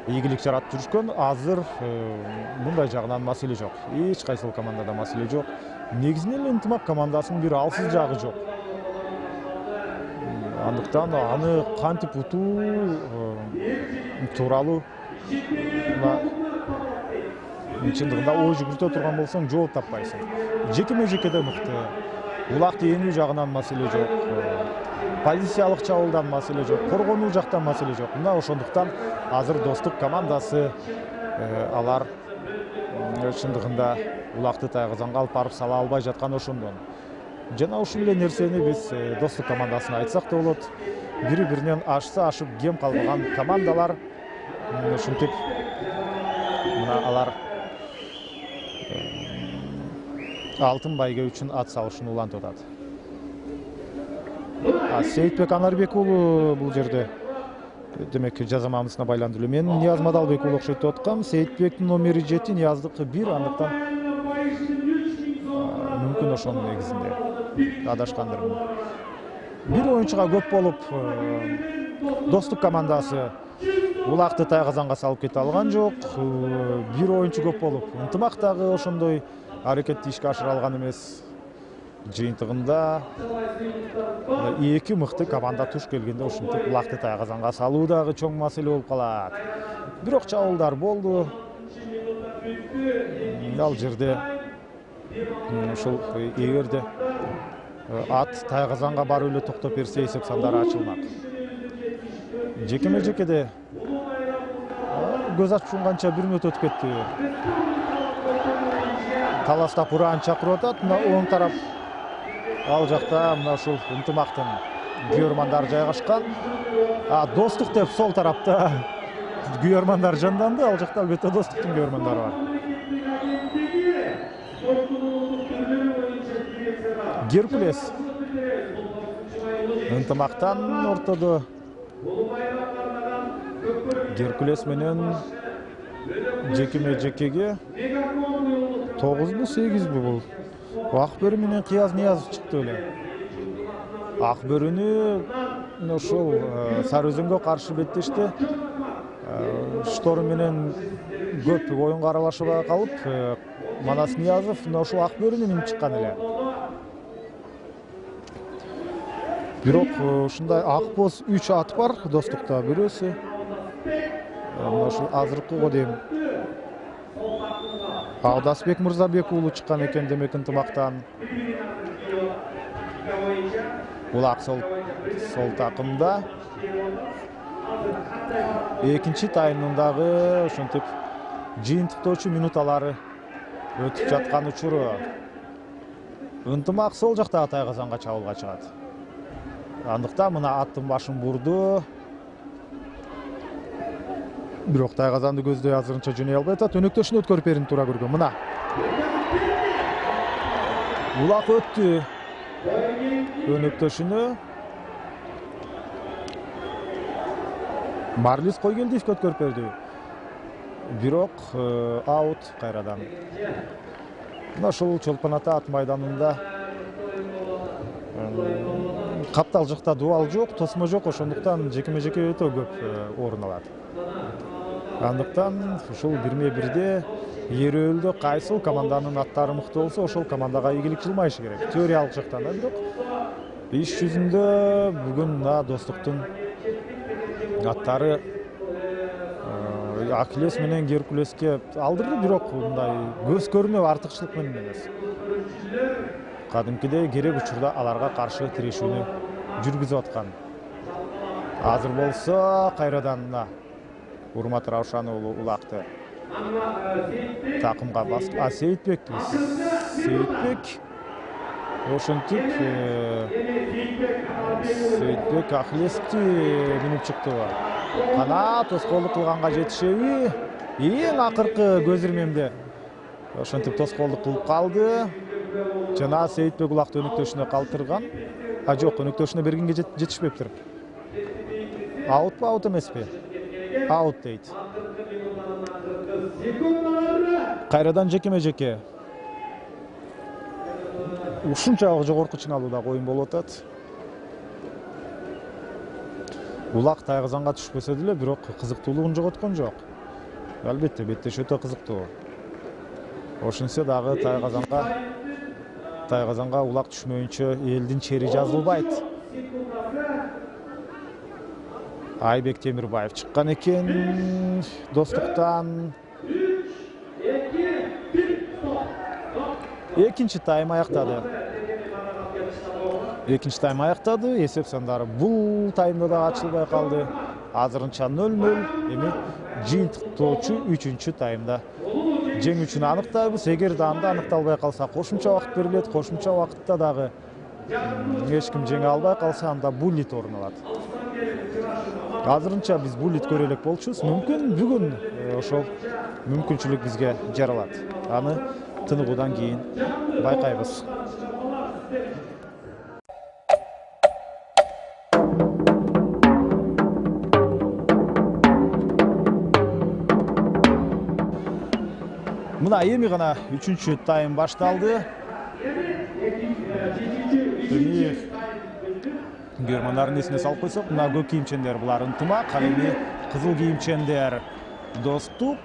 ийгилик жаратып жүрүшкөн. Азыр мындай жагынан маселе жок. Эч кайсыл командада маселе жок. Негизинен эле ынтымак командасынын бир алсыз жагы жок. Андыктан аны кантип утуу тууралуу чындыгында ой жүгүртө турган болсоң жооп таппайсың. Жекеме-жекеде мыкты. Улакты эңүү жагынан маселе жок. Позициялык чабуулдан маселе жок. Коргонуу жактан маселе жок. Мына ошондуктан азыр Достук командасы алар чындыгында улакты Тайгазанга алып барып сала албай жаткан ошондон. Жана ушул эле нерсени биз Достук командасына айтсак да болот. Бири-биринен ашып кем калбаган командалар ушинтип мына алар алтын байге үчүн ат салышын улантып атат. Сейитбек Анарбек уулу бул жерде демек жазамамысына байландыруу. Мен Нияз Мадалбек уулу окшойт деп аткам. Сейитбектин номери 7, Нияздыкы 1, андыктан мүмкүн ошонун негизинде адашкандырмын. Бир оюнчуга көп болуп Достук командасы улакты Тайгазанга салып кете алган жок. Бир оюнчу көп болуп ынтымак дагы ошондой аракетти ишке ашыра алган эмес. Жыйынтыгында эки мыкты команда туш келгенде ушинтип улакты Тайгазанга салуу дагы чоң маселе болуп калат. Бирок чабуулдар болду. Ал жерде ушул эгерде ат Тайгазанга барып эле токтоп берсе эсеп сандары ачылмак. Жекеме-жекеде көз ачып жумганча 1 мүнөт өтүп кетти. Таласта Пуран чакырып атат. Мына оң тарап ал жакта мына ушул ынтымактын күйөрмандары жайгашкан. Достук деп сол тарапта күйөрмандар жанданды. Ал жакта албетте Достуктун күйөрмандары бар. Геркулес ынтымактан ортодо. Геркулес менен жекеме-жекеге 9-8 бул. Акбөрү менен Кыяз Ниязов чыкты эле. Акбөрүнү ошол Сары Өзөнгө каршы беттешти. Штору менен көп оюнга аралашпай калып, Манас Ниязов ошол Акбөрүнү минип чыккан эле. Бирок ушундай Акбоз 3 ат бар Достукта. Бирөөсү ошол азыркы го дейм Алдасбек Мырзабек уулу чыккан экен демек ынтымактан. Улак сол такымда. Экинчи таймдагы ошентип жыйынтыктоочу минуталары өтүп жаткан учуру. Ынтымак сол жакта Тайгазанга чабуулга чыгат. Андыктан мына аттын башын бурду. Бирок Тайгазанды көздөй азырынча жөнөй албай атат. Өнөктөшүн өткөрүп берин туура көргөн. Мына улак өттү. Өнөктөшүнү Марлис Койгелдиевге өткөрүп берди. Бирок аут кайрадан. Мына ушул Чолпон Ата ат майданында каптал жакта дуал жок, тосмо жок, ошондуктан жекеме-жеке өтө көп орун алат. Андыктан ушул 1-1де Ерөөлдө кайсыл команданын аттары мыкты болсо, ошол командага ийгилик жылмайышы керек. Теориялык жактан да, бирок иш жүзүндө бүгүн Достуктун аттары Акилес менен Геркулеске алдырды, бирок мындай көз көрүнө артыкчылык менен эмес. Кадимкидей керек учурда аларга каршы тирешүүнү жүргүзүп аткан. Азыр болсо кайрадан Урмат Раушан уулу улакты такымга басып, Сейитбек ошентип Сейитбек Акилести минип чыкты. Кана тоскоолдук кылганга жетишеби? Эң акыркы көз ирмемде ошентип тоскоолдук кылып калды. Жана Сейитбек улакты өнөктөшүнө калтырган. Жок, өнөктөшүнө бергенге жетишпептир. Аутпу, аут эмеспи? Аут дейт. Кайрадан жекеме-жеке. Ушунчалык жогорку чыңалуудагы оюн болуп атат. Улак Тайгазанга түшпөсө деле, бирок кызыктуулугун жоготкон жок. Албетте, беттеш өтө кызыктуу. Ошентсе дагы Тайгазанга улак түшмөйүнчө элдин чери жазылбайт. Айбек Темирбаев чыккан экен Достуктан. Экинчи тайм аяктады. Эсеп сандары бул таймда да ачылбай калды. Азырынча 0-0. Эми жыйынтыктоочу 3-чү таймда жеңүүчүнү аныктайбыз. Эгер да анда аныкталбай калса, кошумча убакыт берилет. Кошумча убакытта дагы эч ким жеңе албай калса, анда буллит орун алат. Азырынча биз буллит көрө элек болчубуз. Мүмкүн бүгүн ошол мүмкүнчүлүк бизге жаралат. Аны тыныгуудан кийин байкайбыз. Мына эми гана 3-чү тайм башталды. Германдардын эсине салып койсок, мына көк кийимчендер булар ынтымак, ал эми кызыл кийимчендер Достук.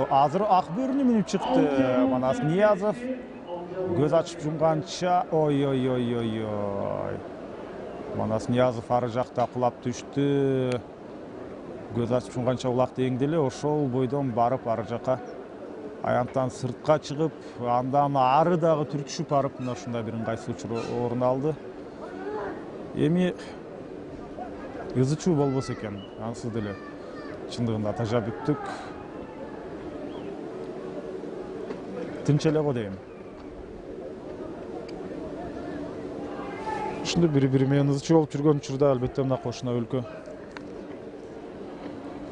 Азыр Акбөрүнү минип чыкты Манас Ниязов. Көз ачып жумганча, ой. Манас Ниязов ары жакта кулап түштү. Көз ачып жумганча улак дегенде эле ошол бойдон барып ары жака аянттан сыртқа чыгып, андан ары дагы түртүшүп барып, мына ушундай бир ыңгайсыз учур орун алды. Эми ызычуу болбосо экен, ансыз деле чындыгында тажап бүттүк. Тынч эле го дейм. Ушундай бири-бири менен ызычуу болуп жүргөн учурда албетте мына кошуна өлкө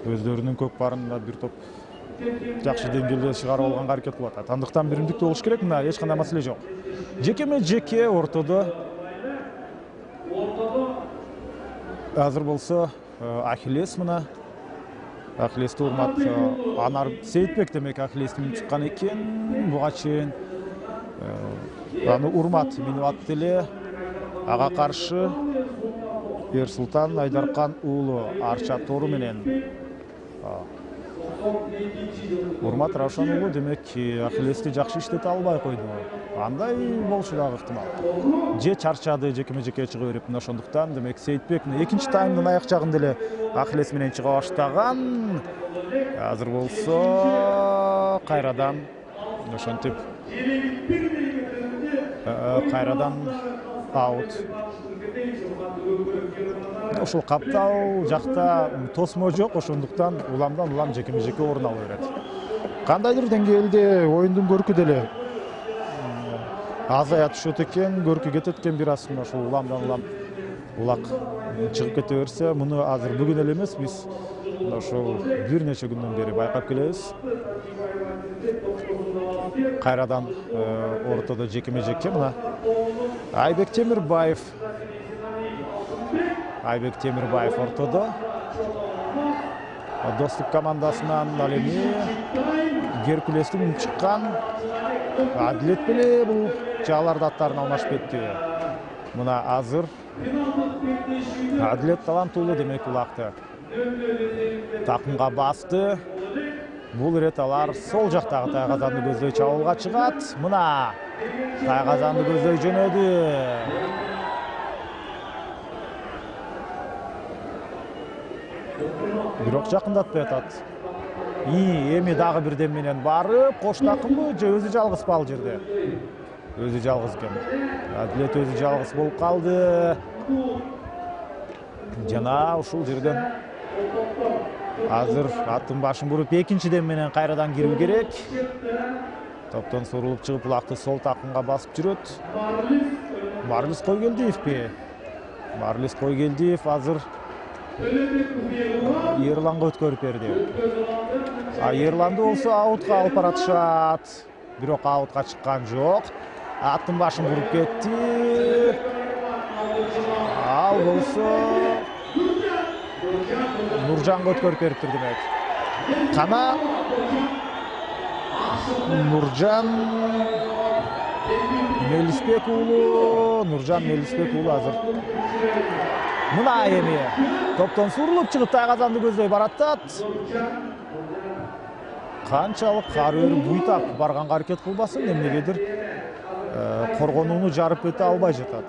өздөрүнүн көк барында бир топ жакшы деңгээлде чыгарып алганга аракет кылып атат. Андыктан биримдиктүү болуш керек, мына эч кандай маселе жок. Жеке ортодо азыр болсо Ахиллес мына. Ахиллести урмат Анар Сейитбек демек Ахиллести минип чыккан экен. Буга чейин аны урмат минип атты эле. Ага каршы Ерсултан Айдаркан уулу Арча Тору менен Урмат Равшан уулу демек Ахиллести жакшы иштете албай койду. Андай болушу дагы ыктымал. Же чарчады, жекеме-жеке чыга берип, мына ошондуктан демек Сейитбек экинчи таймдын аяк жагында эле Ахиллес менен чыга баштаган. Азыр болсо кайрадан ошентип кайрадан аут. Ошол каптал жакта тосмо жок, ошондуктан уламдан улам жекеме-жеке орун ала берет. Кандайдыр деңгээлде оюндун көркү деле азая түшөт экен, көркү кетет экен бир аз, ошол уламдан улам улак чыгып кете берсе, муну азыр бүгүн эле эмес, биз ошол бир нече күндөн бери байкап келебиз. Кайрадан ортодо жекеме-жеке мына Айбек Темирбаев ортодо. Достук командасынан ал эми Геркулестин минип чыккан Адилет беле бул жааларды аттарын алмашып кетти. Мына азыр Адилет таланттуулу демек улакты такымга басты. Бул ирет алар сол жактагы тайгазанды көздөй чабуулга чыгат. Мына тайгазанды көздөй жөнөдү. Бирок жакындатпай атат. Эми дагы бирден менен барып, кош такымбы же өзү жалгыз ал жерде? Өзү жалгыз экен. Адилет өзү жалгыз болуп калды. Жана ушул жерден азыр аттын башын буруп экинчиден менен кайрадан кирүү керек. Топтон сурулуп чыгып улакты сол такымга басып жүрөт. Марлис Койгелдиевпи? Марлис Койгелдиев азыр Ерланга өткөрүп берди. Ерланды болсо аутка алып баратышат. Бирок аутка чыккан жок. Аттын башын буруп кетти. Ал болсо Нуржанга өткөрүп бериптир демек. Кана Нуржан Мелисбек уулу азыр мына эми топтон сурулуп чыгып тайгазанды көздөй баратат. Канчалык ары бери буйтап барганга аракет кылбасын, эмнегедир коргонууну жарып кете албай жатат.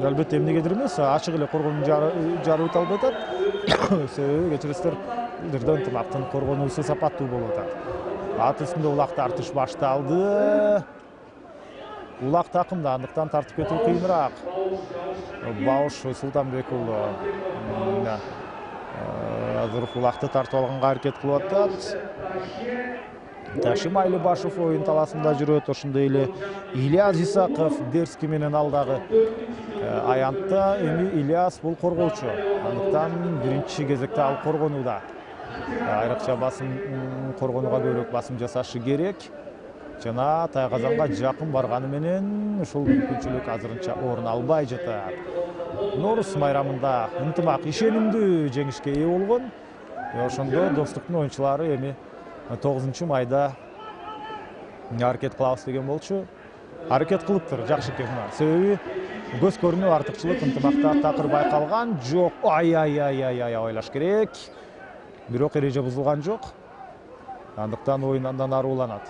Албетте эмнегедир эмес, ачык эле коргонууну жарып өтө албай атат. Себеби кечиресиздер, бирден ынтымактын коргонуусу сапаттуу болуп атат. Ат үстүндө улак тартыш башталды. Улак такымда, андыктан тартып кетүү кыйыныраак. Бауш Султанбек уулу азыр улакты тартып алганга аракет кылып атат. Ташим Айлыбашев оюн таласында жүрөт. Ошондой эле Ильяс Исаков Дерский менен алдагы аянтта. Эми Ильяс бул коргоочу. Андыктан биринчи кезекте ал коргонууда. Айрыкча басым коргонууга көбүрөөк басым жасашы керек. Жана тайгазанга жакын барганы менен ушул мүмкүнчүлүк азырынча орун албай жатат. Норус майрамында ынтымак ишенимдүү жеңишке ээ болгон. Ошондо Достуктун оюнчулары эми 9-майда аракет кылабыз деген болчу. Аракет кылыптыр, жакшы экен. Себеби көз көрүнүү артыкчылык ынтымакта такыр байкалган жок. Ойлош керек. Бирок эреже бузулган жок. Андыктан оюн андан ары уланат.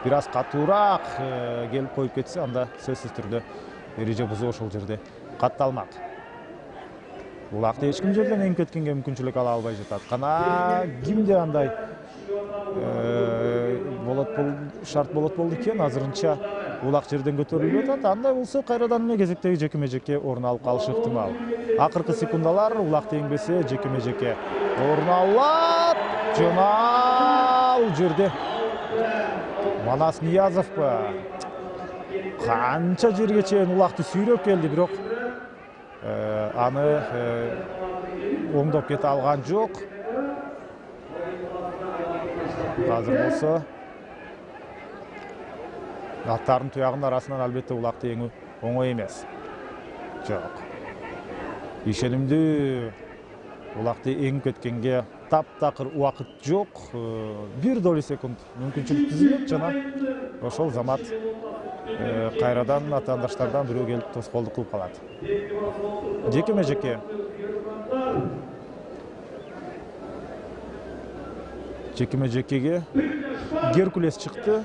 Бир аз катуураак келип коюп кетсе, анда сөзсүз түрдө эреже бузуу ошол жерде катталмак. Улакты эч ким жерден эңип кеткенге мүмкүнчүлүк ала албай жатат. Кана кимде андай бул шарт болот болду экен. Азырынча улак жерден көтөрүлүп атат. Андай болсо кайрадан эле кезектеги жекеме-жеке орун алып калышы ыктымал. Акыркы секундалар улак теңбесе жекеме-жеке орун алат. Жана бул жерде Манас Ниязов канча жерге чейин улакты сүйрөп келди, бирок аны оңдоп кете алган жок. Азыр болсо аттардын туягынын арасынан албетте улакты эңүү оңой эмес. Жок. Ишенимдүү улакты эңип кеткенге таптакыр убакыт жок. 1 доли секунд мүмкүнчүлүк түзүлөт жана ошол замат кайрадан атаандаштардан бирөө келип тоскоолдук кылып калат. Жекеме-жеке. Жекеме-жекеге Геркулес чыкты.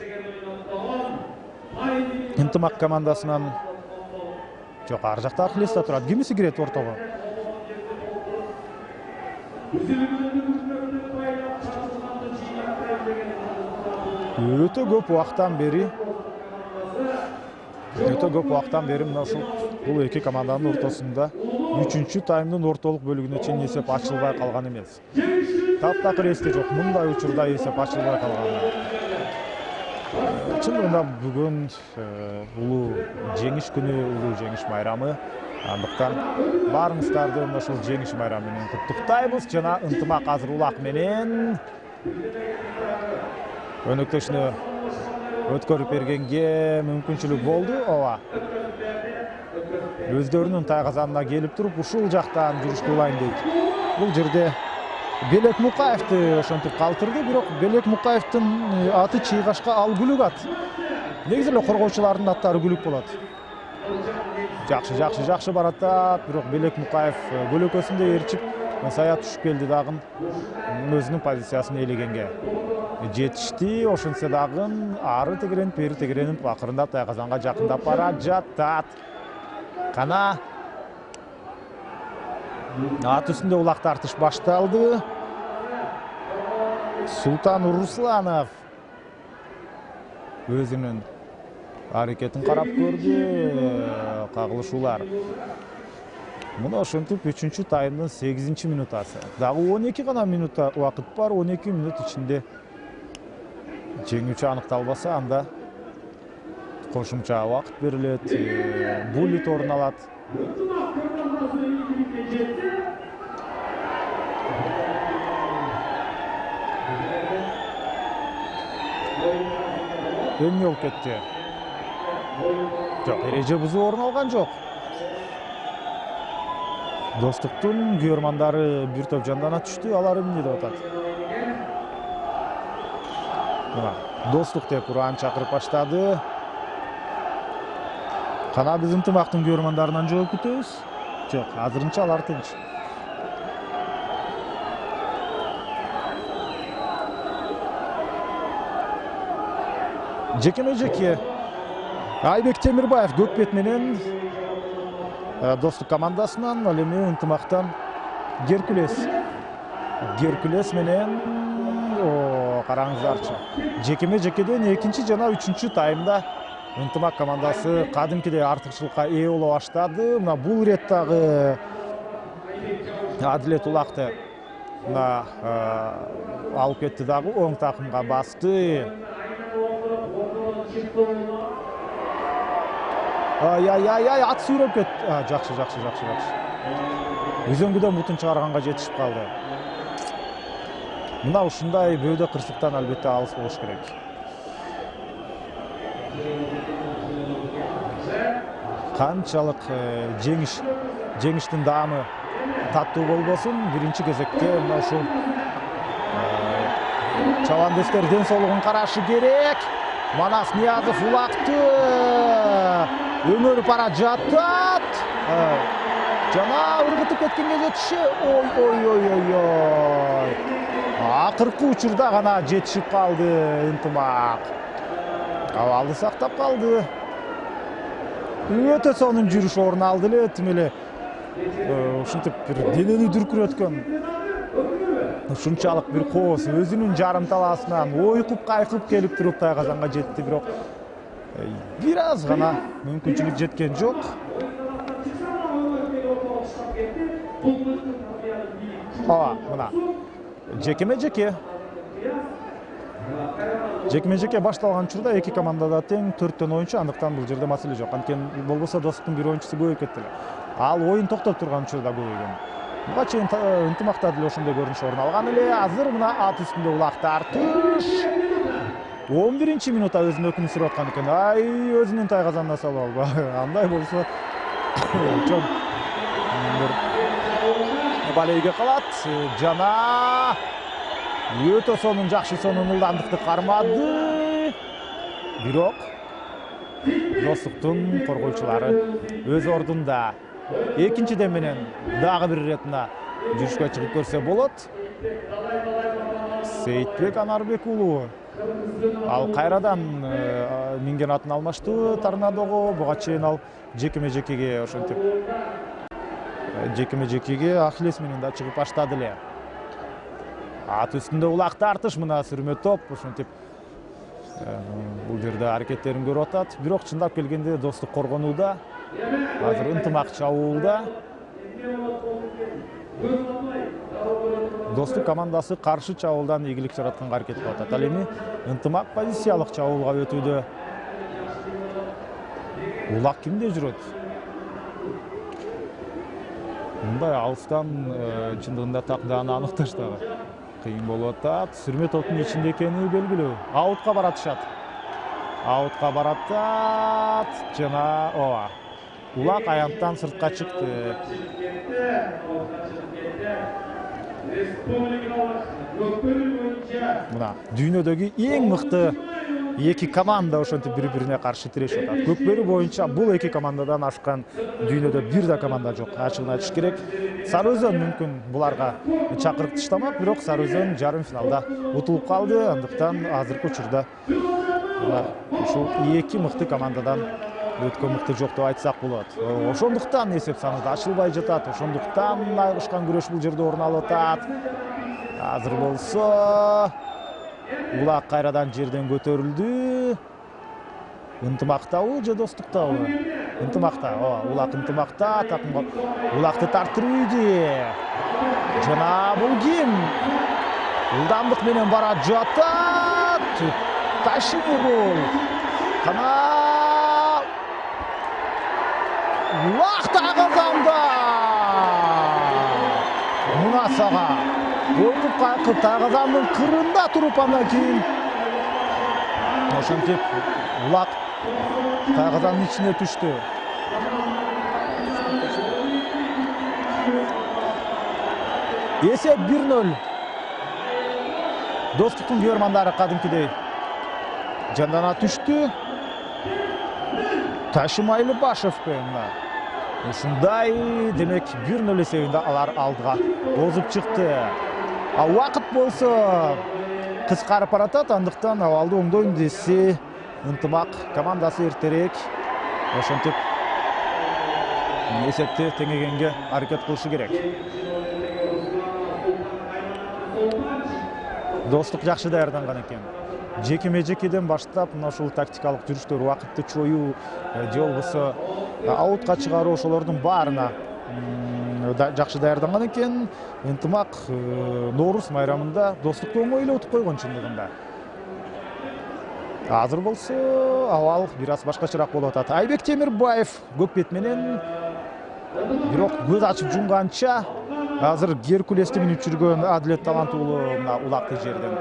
Ынтымак командасынан жок, ар жакта Ахиллес да турат. Кимиси кирет ортого? Өтө көп убактан бери мына ушул бул эки команданын ортосунда 3-чү таймдын ортолук бөлүгүнө чейин эсеп ачылбай калган эмес. Таптакыр эсте жок, мындай учурда эсеп ачылбай калган. Чындыгында бүгүн улуу жеңиш күнү, улуу жеңиш майрамы. Андыктан баарыңыздарды ушул жеңиш майрамы менен куттуктайбыз. Жана ынтымак азыр улак менен өнөктөшүнө өткөрүп бергенге мүмкүнчүлүк болду. Ооба. Өздөрүнүн тайгазанына келип туруп ушул жактан жүрүштү улайын дейт. Бул жерде Белек Мукаевди ошентип калтырды, бирок Белек Мукаевдин аты чыйгашка ал күлүк ат. Негизи эле коргоочулардын аттары күлүк болот. Жакшы баратат, бирок Белек Мукаев көлөкөсүндө ээрчип сая түшүп келди дагы өзүнүн позициясын ээлегенге жетишти. Ошентсе дагы ары тегеренип, бери тегеренип, акырындап тайгазанга жакындап бара жатат. Кана ат үстүндө улак тартыш башталды. Султан Русланов өзүнүн аракетин карап көрдү. Кагылышуулар. Мына ошентип 3-чү таймдын 8-чи минутасы. Дагы 12 гана минутта убакыт бар. 12 минут ичинде жеңүүчү аныкталбаса, анда кошумча убакыт берилет. Булит орун алат. Эмне болуп кетти? Жок, эреже бузуу орун алган жок. Достуктун күйөрмандары бир топ жандана түштү, алар эмне деп атат? Мына, достук деп уран чакырып баштады. Кана биз ынтымактын күйөрмандарынан жооп күтөбүз? Жок, азырынча алар тынч. Жекеме-жеке Айбек Темирбаев Көкбет менен достук командасынан, ал эми ынтымактан Геркулес менен караңыздарчы. Жекеме-жекеден 2-чи жана 3-чү таймда ынтымак командасы кадимкидей артыкчылыкка ээ боло баштады. Мына бул ирет дагы Адилет улакты алып кетти дагы оң такымга басты. Ат сүйрөп кетти. Жакшы. Үзөңгүдөн бутун чыгарганга жетишип калды. Мына ушундай бөөдө кырсыктан албетте алыс болуш керек. Канчалык жеңиштин даамы таттуу болбосун, биринчи кезекте мына ушул чабандестер ден соолугун карашы керек. Манас Ниязов улакты өңөрүп бара жатат. Жана ыргытып кеткенге жетиши. Ой. Акыркы учурда гана жетишип калды ынтымак. Абалды сактап калды. Өтө сонун жүрүш орун алды эле, тим эле ушинтип бир денени дүркүрөткөн ушунчалык бир кооз өзүнүн жарым талаасынан ойкуп кайкып келип туруп тайгазанга жетти, бирок бир аз гана мүмкүнчүлүк жеткен жок. Мына жекеме-жеке башталган учурда эки командада тең 4 оюнчу, андыктан бул жерде маселе жок. Анткени болбосо Достуктун бир оюнчусу көбөйүп кетти эле. Ал оюн токтоп турган учурда көбөйгөн. Буга чейин ынтымакта деле ошондой көрүнүш орун алган эле. Азыр мына ат үстүндө улак тартыш. 11-минутта өзүнө өкүм сүрүп аткан экен. Өзүнүн тайгазанына салып албы. Андай болсо чоң балейге калат. Жана өтө сонун жакшы сонун ылдамдыкты кармады. Бирок Достуктун коргоочулары өз ордунда. Экинчиден менен дагы бир ирет мына жүрүшкө чыгып көрсө болот. Сейитбек Анарбек уулу ал кайрадан минген атын алмаштуу Торнадого. Буга чейин ал жекеме-жекеге ошентип Ахиллес менен да чыгып баштады эле. Ат үстүндө улак тартыш, мына сүрмө топ ошентип бул жерде аракеттерин көрүп атат. Бирок чындап келгенде Достук коргонууда. Азыр ынтымак чабуулда. Достук командасы каршы чабуулдан ийгилик жаратканга аракет кылып атат. Ал эми ынтымак позициялык чабуулга өтүүдө. Улак кимде жүрөт? Мындай алыстан чындыгында такдааны аныкташ дагы кыйын болуп атат. Сүрмө топтун ичинде экени белгилүү. Аутка баратышат. Жана улак аянттан сыртка чыкты. Мына дүйнөдөгү эң мыкты эки команда ошентип бири-бирине каршы тирешип атат. Көкбөрү боюнча бул эки командадан ашкан дүйнөдө бир да команда жок. Ачыгын айтыш керек. Сары Өзөн мүмкүн буларга чакырык таштамак, бирок Сары Өзөн жарым финалда утулуп калды. Андыктан азыркы учурда ушул эки мыкты командадан өткөн мыкты жок деп айтсак болот. Ошондуктан эсеп саны да ачылбай жатат. Ошондуктан айгышкан күрөш бул жерде орун алып атат. Азыр болсо улак кайрадан жерден көтөрүлдү. Ынтымактабы же Достуктабы? Ынтымакта. Улак ынтымакта. Улакты тартырып ийди. Жана бул ким? Ылдамдык менен бара жатат. Ташимы бул. Улак тагазанда. Мына сага. Ойкуп кайкып тагазандын кырында туруп андан кийин ошентип улак тагазандын ичине түштү. Эсеп 1-0. Достуктун күйөрмандары кадимкидей жандана түштү. Ташим Айлыбашевпен ушундай демек 1-0 эсебинде алар алдыга озуп чыкты. Убакыт болсо кыскарып баратат, андыктан абалды оңдойм десе ынтымак командасы эртерээк ошентип эсепти теңегенге аракет кылышы керек. Достук жакшы даярданган экен. Жекеме-жекеден баштап мына ушул тактикалык жүрүштөр, убакытты чоюу, же болбосо аутка чыгаруу, ошолордун баарына жакшы даярданган экен. Ынтымак Ноорус майрамында Достукту оңой эле утуп койгон чындыгында. Азыр болсо абал бир аз башкачараак болуп атат. Айбек Темирбаев көкбет менен бирок көз ачып жумганча азыр Геркулести минип жүргөн Адилет Талант уулу мына улакты жерден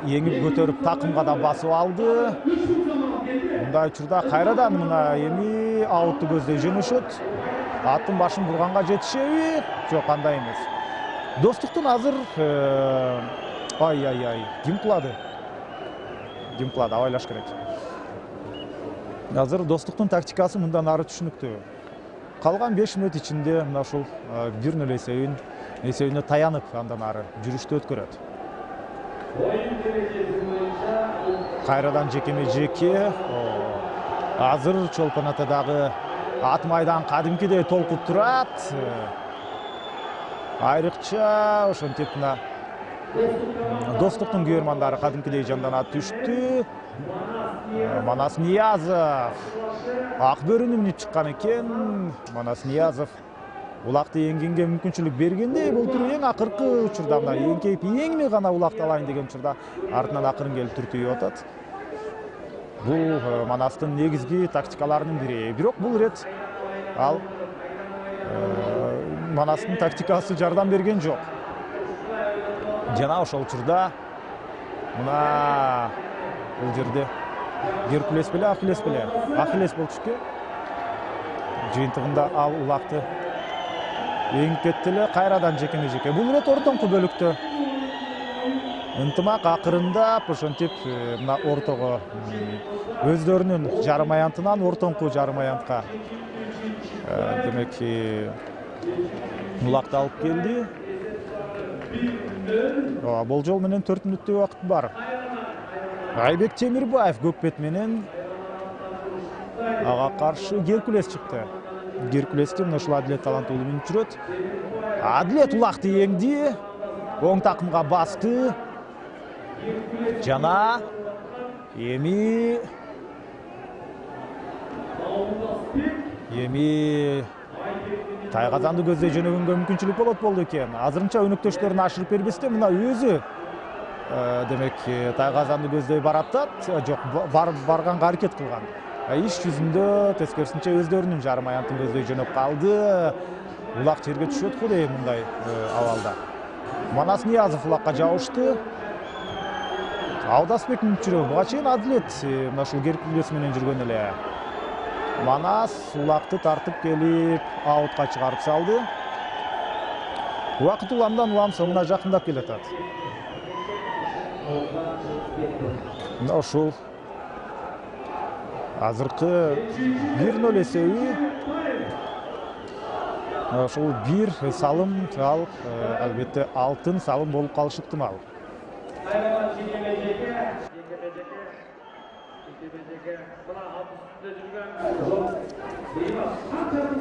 эңип көтөрүп такымга да басып алды. Мындай учурда кайрадан мына эми аутты көздөй жөнөшөт. Аттын башын бурганга жетишеби? Жок, андай эмес. Достуктун азыр ким кылады? Абайлаш керек. Азыр Достуктун тактикасы мындан ары түшүнүктүү. Калган 5 мүнөт ичинде мына ушул 1-0 эсебине таянып андан ары жүрүштү өткөрөт. Кайрадан жекеме-жеке. Азыр чолпонатадагы ат майдан кадимкидей толкуп турат. айрыкча ошентип мына Достуктун күйөрмандары кадимкидей жандана түштү. Манас Ниязов ак бөрүнү минип чыккан экен. Манас Ниязов улакты эңгенге мүмкүнчүлүк бергендей, бул тур эң акыркы учурда мына эңкейип эңми гана улакты алайын деген учурда артынан акырын келип түртүйүп атат. Бул Манастын негизги тактикаларынын бири. Бирок бул ирет ал Манастын тактикасы жардам берген жок. Жана ошол учурда мына бул жерде Геркулес беле, Ахиллес беле? Ахиллес болчу экен. Жыйынтыгында ал улакты эңип кетти эле, кайрадан жекеме-жеке. Бул ирет ортоңку бөлүктө ынтымак акырындап ошентип мына ортого өздөрүнүн жарым аянтынан ортоңку жарым аянтка демек улакты алып келди. Болжол менен 4 мүнөттөй убакыт бар. Айбек Темирбаев көкбет менен ага каршы Геркулес чыкты. Геркулести мына ушул Адилет таланттуу минип жүрөт. Адилет улакты эңди, оң такымга басты. Жана эми Тайгазанды көздөй жөнөгөнгө мүмкүнчүлүк болду экен. Азырынча өнөктөштөрүн ашырып бербестен мына өзү демек Тайгазанды көздөй баратат, жок барганга аракет кылган. Иш жүзүндө тескерисинче өздөрүнүн жарым аянтын көздөй жөнөп калды. Улак жерге түшөт го дейм мындай абалда. Манас Ниязов улакка жабышты. Аудасбек минип жүрөт. Буга чейин Адилет мына ушул Геркулес менен жүргөн эле. Манас улакты тартып келип аутка чыгарып салды. Убакыт уламдан улам соңуна жакындап келатат. Мына ушул азыркы 1-0 эсеби. Ушул бир салым ал албетте алтын салым болуп калышы ыктымал.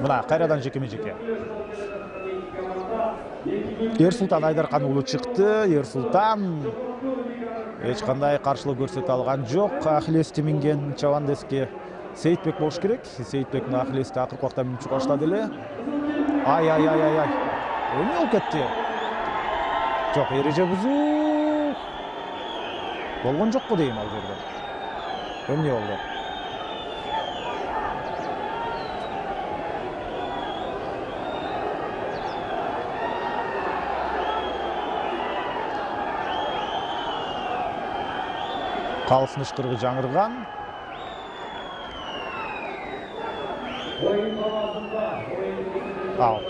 Мына кайрадан жекеме-жеке. Ерсултан Айдаркан уулу чыкты. Ерсултан эч кандай каршылык көрсөтө алган жок. Ахиллести минген Чавандеске Сейитбек болуш керек. Сейитбек мына Ахиллести акыркы убакта минчи баштады эле. Ай. Эмне болуп кетти? Жок, эреже бузуу болгон жок го дейм ал жерде. Эмне болду? Калсын ышкырыгы жаңырган. Ал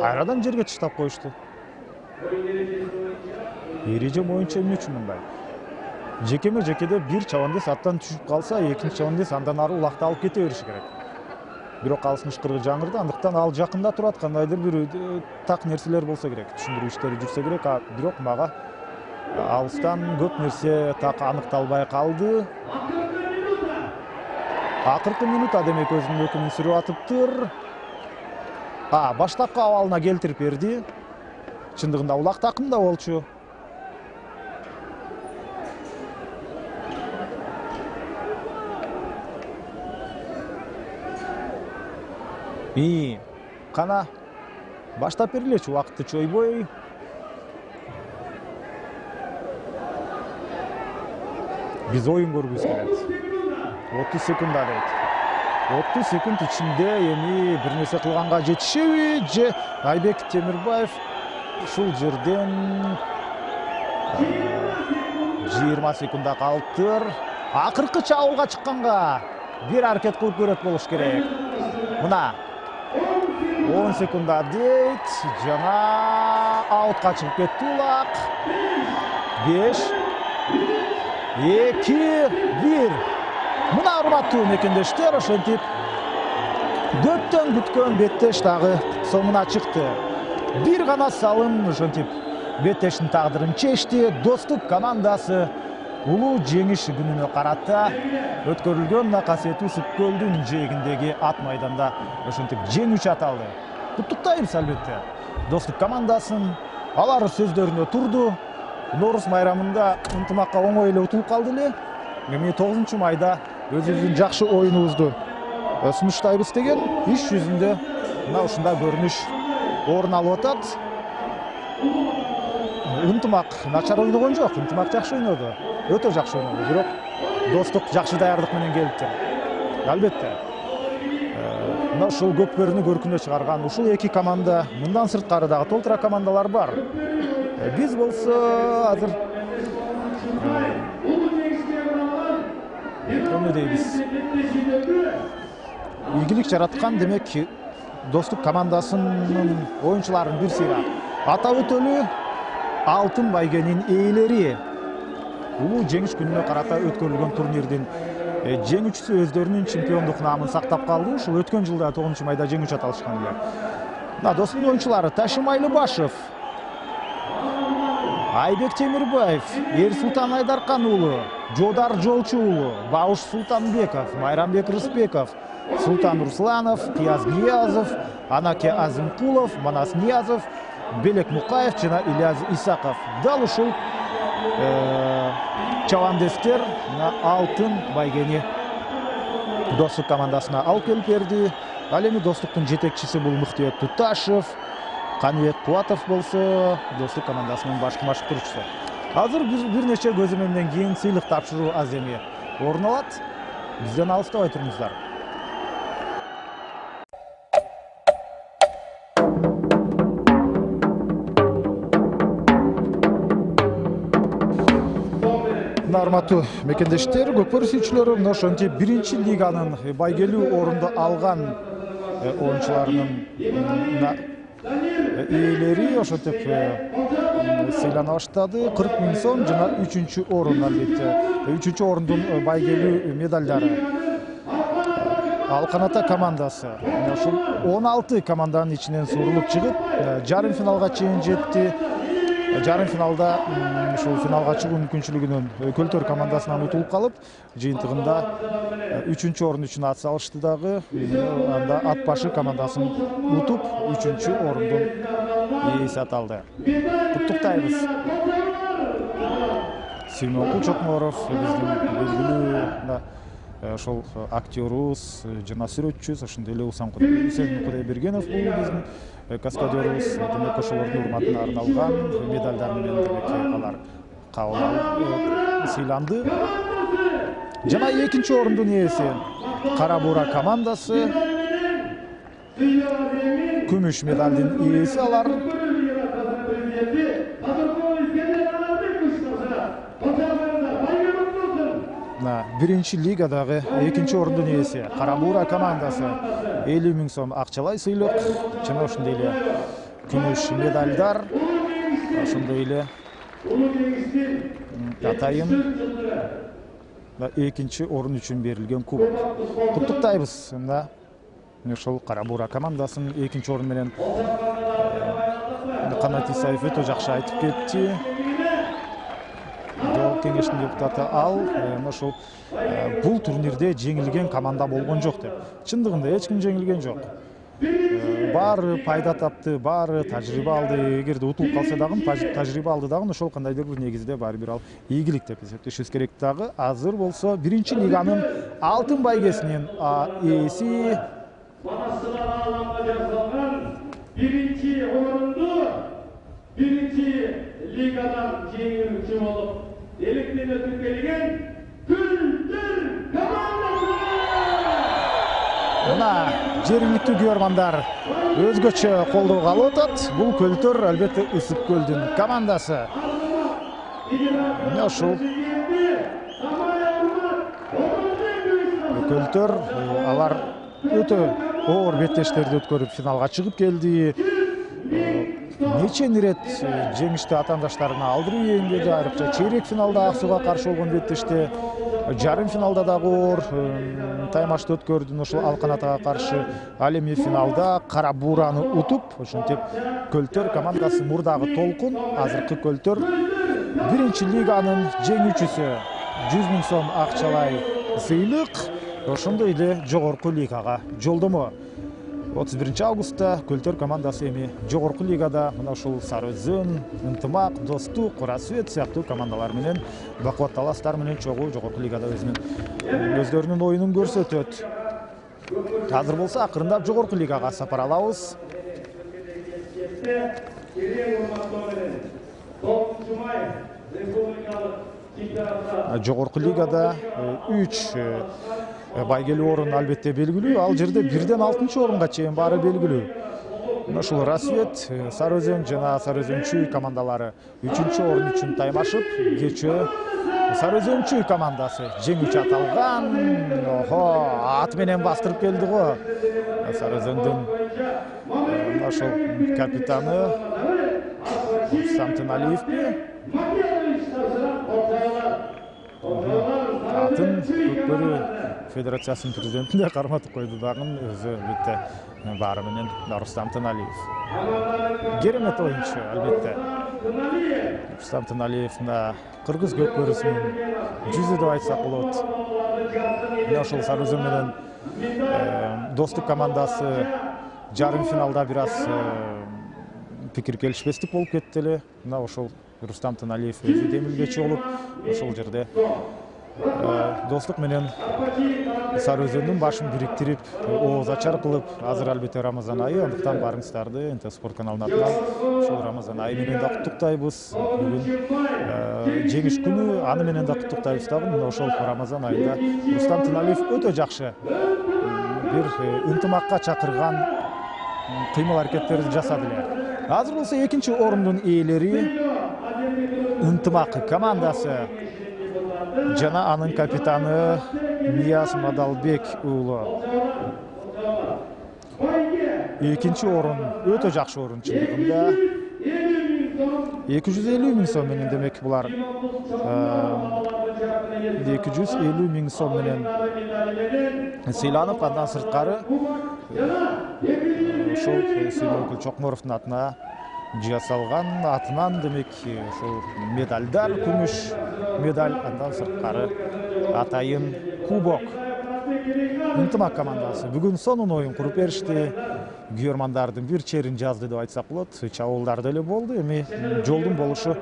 кайрадан жерге таштап коюшту. Эреже боюнча эмне үчүн мындай? Жекеме-жекеде бир Чавандес аттан түшүп калса, экинчи Чавандес андан ары улакты алып кете бериши керек. Бирок калсын ышкырыгы жаңырды, андыктан ал жакында турат, кандайдыр бир так нерселер болсо керек, түшүндүрүү иштери жүрсө керек, бирок мага алыстан көп нерсе так аныкталбай калды. Акыркы минута демек өзүнүн өкүмүн сүрүп атыптыр. Баштапкы абалына келтирип берди. Чындыгында улак такымда болчу. Кана баштап бергилечи, убакытты чойбой. Биз оюн көргүбүз келет. 30 секундда дейт. 30 секунд ичинде эми бир нерсе кылганга жетишеби же Айбек Темирбаев ушул жерден 20 секундда калыптыр. Акыркы чабуулга чыкканга бир аракет кылып көрөт болуш керек. Мына 10 секундда дейт. Жана аутка чыгып кетти улак. 5 2-1. Мына урматтуу мекендештер, ошентип көптөн күткөн беттеш дагы соңуна чыкты. Бир гана салым ошентип беттештин тагдырын чечти. Достук командасы улуу жеңиш күнүнө карата өткөрүлгөн мына касиеттүү Сүт көлдүн жээгиндеги ат майданда ошентип жеңүүчү аталды. Куттуктайбыз албетте. Достук командасын. Алар сөздөрүнө турду. Норус майрамында ынтымакка оңой эле утулуп калды эле. Эми 9 майда өзүбүздүн жакшы оюнубузду сунуштайбыз деген иш жүзүндө мына ушундай көрүнүш орун алып атат. Ынтымак начар ойногон жок, ынтымак жакшы ойноду. Өтө жакшы ойноду, бирок достук жакшы даярдык менен келиптир. Албетте. Мына ушул көкпөрүнү көркүнө чыгарган ушул эки команда, мындан сырткары дагы толтура командалар бар. Биз болсо азыр эмне дейбиз? Ийгилик жараткан, демек, достук командасынын оюнчуларын бир сыйра атап өтөлү. Алтын байгенин ээлери улуу жеңиш күнүнө карата өткөрүлгөн турнирдин жеңүүчүсү өздөрүнүн чемпиондук наамын сактап калды. Ушул өткөн жылда 9 майда жеңүүчү аталышкан эле. Мына достуктун оюнчулары Ташим Айлыбашев, Айбек Темирбаев, Эрсултан Айдаркан уулу, Жодар Жолчу уулу, Бауш Султанбеков, Майрамбек Рыспеков, Султан Русланов, Кияз Ниязов, Анаке Азимкулов, Манас Ниязов, Белек Мукаев жана Ильяз Исаков. Дал ушул чабандестер алтын байгени достук командасына алып келип берди. Ал эми достуктун жетекчиси бул Мыктыбек Туташев, Каныбек Кубатов болсо достук командасынын башкы машыктыруучусу. Азыр бир нече көзөмөлдөн кийин сыйлык тапшыруу аз эми орун алат. Бизден алыстабай туруңуздар. Урматтуу мекендештер, көкпөр сүйүүчүлөрү, мына ошентип 1-лиганын байгелүү орунду алган оюнчуларынын ээлери ошентип сыйлана баштады. 40 000 сом жана 3-орун, албетте 3-орундун байгелүү медалдары. Алканата командасы ошол 16 команданын ичинен суурулуп чыгып, жарым финалга чейин жетти. Жарым финалда ушул финалга чыгуу мүмкүнчүлүгүнөн Көлтөр командасынан утулуп калып, жыйынтыгында 3-орун үчүн ат салышты дагы. Анда ат башы командасын утуп 3-орундун ээси аталды. Куттуктайбыз. Семен Кулчокморов биздин белгилүү ошол актёрубуз, жана сүрөтчүбүз, ошондой эле Усен Кудайбергенов бул биздин каскадерубуз. Демек ошолордун урматына арналган медалдар менен демек алар кабыл алып сыйланды. Жана 2-орундун ээси Кара Бура командасы, күмүш медалдын ээси алар. На 1-лигадагы 2-орундун ээси Кара Бура командасы 50 000 сом акчалай сыйлык, жана ошондой эле күмүш медалдар, ошондой эле атайын 2-орун үчүн берилген кубок. Куттуктайбыз. Ошол Кара Бура командасын 2-орун менен Канат Исаев өтө жакшы айтып кетти. Кеңештин депутаты ал ошол бул турнирде жеңилген команда болгон жок деп. Чындыгында эч ким жеңилген жок. Баары пайда тапты, баары тажрыйба алды. Эгерде утулуп калса дагы тажрыйба алды дагы, ошол кандайдыр бир негизде баары бир ал ийгилик деп эсептешибиз керек дагы. Азыр болсо 1-лиганын алтын байгесинин ээси 1-лигадан жеңүүчү болуп электен өтүп келген Көлтөр командасы. Мына жергиликтүү көрөрмандар өзгөчө колдоого алып атат. Бул Көлтөр албетте Ысык көлдүн командасы. Мына ушул Көлтөр алар өтө оор беттештерди өткөрүп финалга чыгып келди. Нече ирет жеңишти атаандаштарына алдыруу ийгиледи. Айрыкча чейрек финалда Ак Сууга каршы болгон беттеште, жарым финалда дагы оор таймашты өткөрдү ошол Алканатага каршы. Ал эми финалда Кара Бураны утуп, ошентип Көлтөр командасы мурдагы толкун, азыркы Көлтөр 1-лиганын жеңүүчүсү 100 000 сом акчалай сыйлык, ошондой эле жогорку лигага жолдомо. 31 августта Көлтөр командасы эми жогорку лигада мына ушул Сары Өзөн, Ынтымак, Достук, Расвет сыяктуу командалар менен бакубат таластар менен чогуу жогорку лигада өздөрүнүн оюнун көрсөтөт. Азыр болсо акырындап жогорку лигага сапар алабыз. Жогорку лигада 3 байгелүү орун албетте белгилүү. Ал жерде 1ден 6-орунга чейин баары белгилүү. Мына ушул Расвет, Сары Өзөн жана Сары Өзөн Чүй командалары 3-орун үчүн таймашып, кечээ Сары Өзөн Чүй командасы жеңүүчү аталган. Ат менен бастырып келди го. Сары Өзөндүн мына ушул капитаны Самтыналиевпи. Атын Көкбөрү Федерациясынын президентине карматып койду дагы өзү албетте баары менен Рустам Тыналиев. Керемет оюнчу албетте. Рустам Тыналиев мына кыргыз көкбөрүсүнүн жүзү деп айтсак болот. Мына ошол Сары Өзөн менен Достук командасы жарым финалда бир аз пикир келишпестик болуп кетти эле. Мына ошол Рустам Тыналиев өзү демилгечи болуп, ошол жерде Достук менен Сары Өзөндүн башын бириктирип, ооз ачар кылып, азыр албетте Рамазан айы, андыктан барыңыздарды НТ Спорт каналынын атынан ошол Рамазан айы менен да куттуктайбыз. Бүгүн жеңиш күнү, аны менен да куттуктайбыз дагы. Мына ошол Рамазан айында Рустам Тыналиев өтө жакшы бир ынтымакка чакырган кыймыл аракеттерди жасады эле. Азыр болсо 2-орундун ээлери Ынтымак командасы жана анын капитаны Нияз Мадалбек уулу. 2-орун өтө жакшы орун чындыгында. 250 миң сом менен, демек булар 250 миң сом менен сыйланып, андан сырткары ошол Сыйлоокүл Чокморовдун атына жасалган, атынан демек ошол медальдар, күмүш медаль, андан сырткары атайын кубок. Ынтымак командасы бүгүн сонун оюн куруп беришти. Күйөрмандардын бир черин жазды деп айтсак болот. Чабуулдар деле болду, эми жолдун болушу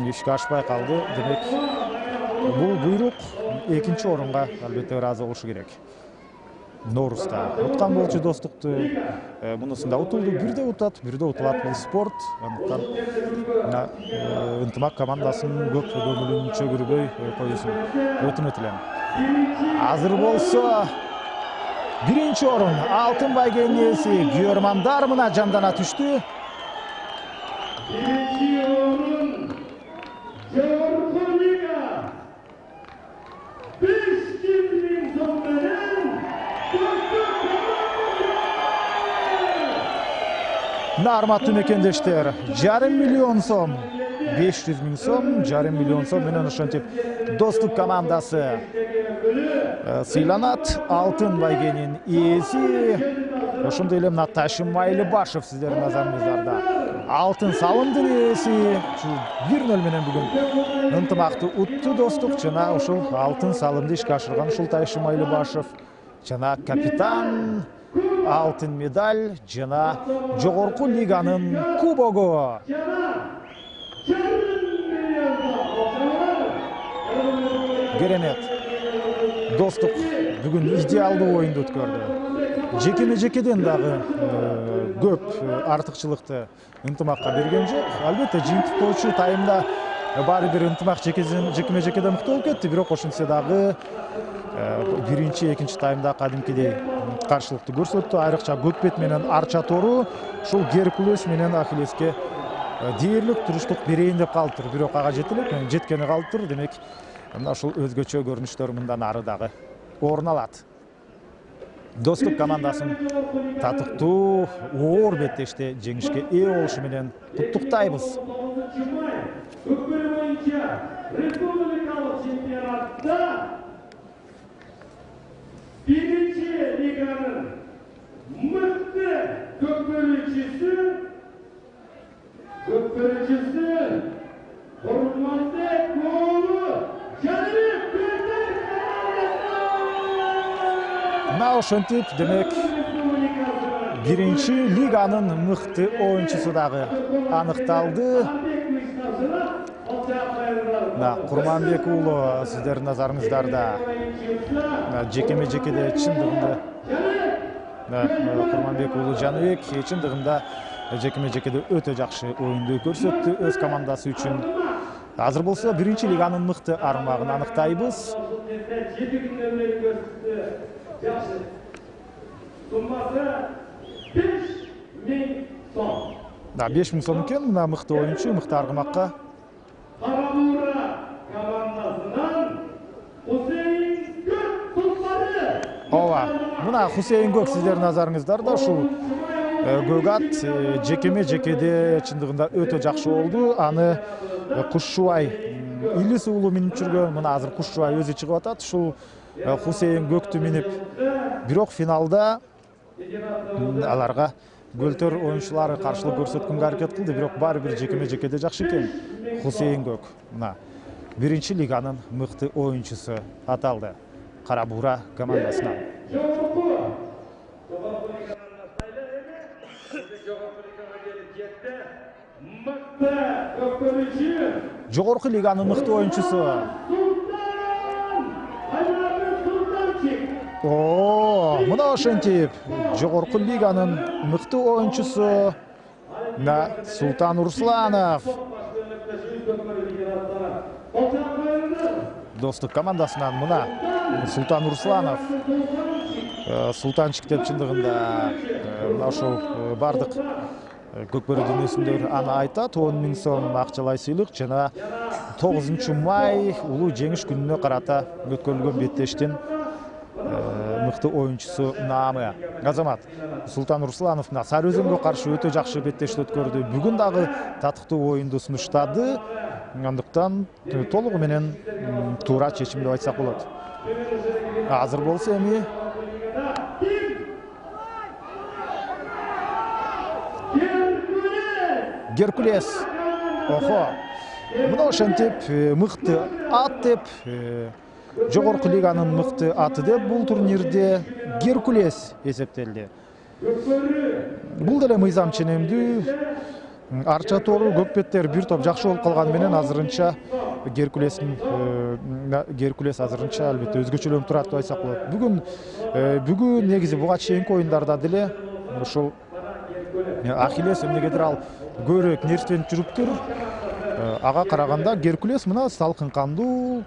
ишке ашпай калды. Демек бул буйрук 2-орунга албетте ыраазы болушу керек. Ноорузда уткан болчу Достукту, мунусунда утулду, бирде утат, бирде утулат, бул спорт. Андыктан Ынтымак командасынын көп көңүлүн чөгүрбөй коюусун өтүнөт элем. Азыр болсо 1-орун алтын байгенин ээси Күйөрмандар мына жандана түштү. 1-орун жогорку лига 500 миң сом менен Арматтуу мекендештер, 500 миллион сом, 500 миң сом, 500 миллион сом менен ошентип Достук командасы сыйланат. Алтын байгенин ээси ошондой эле мына Ташим Майлыбашев сиздердин назарыңыздарда. Алтын салымдын ээси 1-0 менен бүгүн Ынтымакты утту Достук жана ошол алтын салымды ишке ашырган ушул Ташим Майлыбашев жана капитан алтын медаль жана жогорку лиганын кубогу. Керемет. Достук бүгүн идеалдуу оюнду өткөрдү. Жекеме-жекеден дагы көп артыкчылыкты Ынтымакка берген жок. Албетте жыйынтыктоочу таймда баары бир Ынтымак жекеме-жекеден мыкты болуп кетти, бирок ошентсе дагы биринчи, экинчи таймда кадимкидей каршылыкты көрсөттү. Айрыкча Көкбет менен Арча тору ушул Геркулес менен Ахиллеске дээрлик туруштук берейин деп калыптыр, бирок ага жеткени калыптыр. Демек мына ушул өзгөчө көрүнүштөр мындан ары дагы орун алат. Достук командасын татыктуу оор беттеште жеңишке ээ болушу менен куттуктайбыз. Birinci liganın mıhtı gökbörücüsü Ormanlık oğlu Şerif Мына ошентип, демек, биринчи лиганын мыкты оюнчусу дагы аныкталды. Курманбек уулу, сиздердин назарыңыздарда жекеме-жекеде чындыгында Курманбек уулу Жаныбек чындыгында жекеме-жекеде өтө жакшы оюнду көрсөттү өз командасы үчүн. Азыр болсо биринчи лиганын мыкты армагын аныктайбыз. Да, 5000 сом экен мына мыкты оюнчу, мыкты аргымакка. Ооба, мына Хусейин Көк сиздердин назарыңыздарда ушул көк ат жекеме-жекеде чындыгында өтө жакшы болду. Аны Кушчубай Илис уулу минип жүргөн, мына азыр Кушчубай өзү чыгып атат. Ушул Хусейин Көктү минип, бирок финалда аларга көлтөр оюнчулары каршылык көрсөткөнгө аракет кылды, бирок баары бир жекеме-жекеде жакшы экен. Хусейин Көк мына биринчи лиганын мыкты оюнчусу аталды Кара Буура командасынан. Жогорку лиганын мыкты оюнчусу. Мына ошентип жогорку лиганын мыкты оюнчусу Султан Урсланов. Достук командасынан мына Султан Урсланов. Султанчик деп чындыгында мына ошол бардык көкбөрү дүнүйөсүндөөр аны айтат. 10 000 сом акчалай сыйлык жана 9 май улуу жеңиш күнүнө карата өткөрүлгөн беттештин мыкты оюнчусу наамы. Азамат Султан Урсланов Сары Өзөнгө каршы өтө жакшы беттешти өткөрдү. Бүгүн дагы татыктуу оюнду сунуштады. Андыктан толугу менен туура чечим деп айтсак болот. Азыр болсо эми Геркулес. Мына ошентип мыкты ат деп жогорку лиганын мыкты аты деп бул турнирде Геркулес эсептелди. Бул деле мыйзам ченемдүү. Арча тору көкпеттер бир топ жакшы болуп калганы менен азырынча Геркулес азырынча албетте өзгөчөлөнүп турат деп айтсак болот. Бүгүн негизи буга чейинки оюндарда деле ушул Ахиллес эмнегедир ал көбүрөөк нервтенип жүрүптүр. Ага караганда Геркулес мына салкын кандуу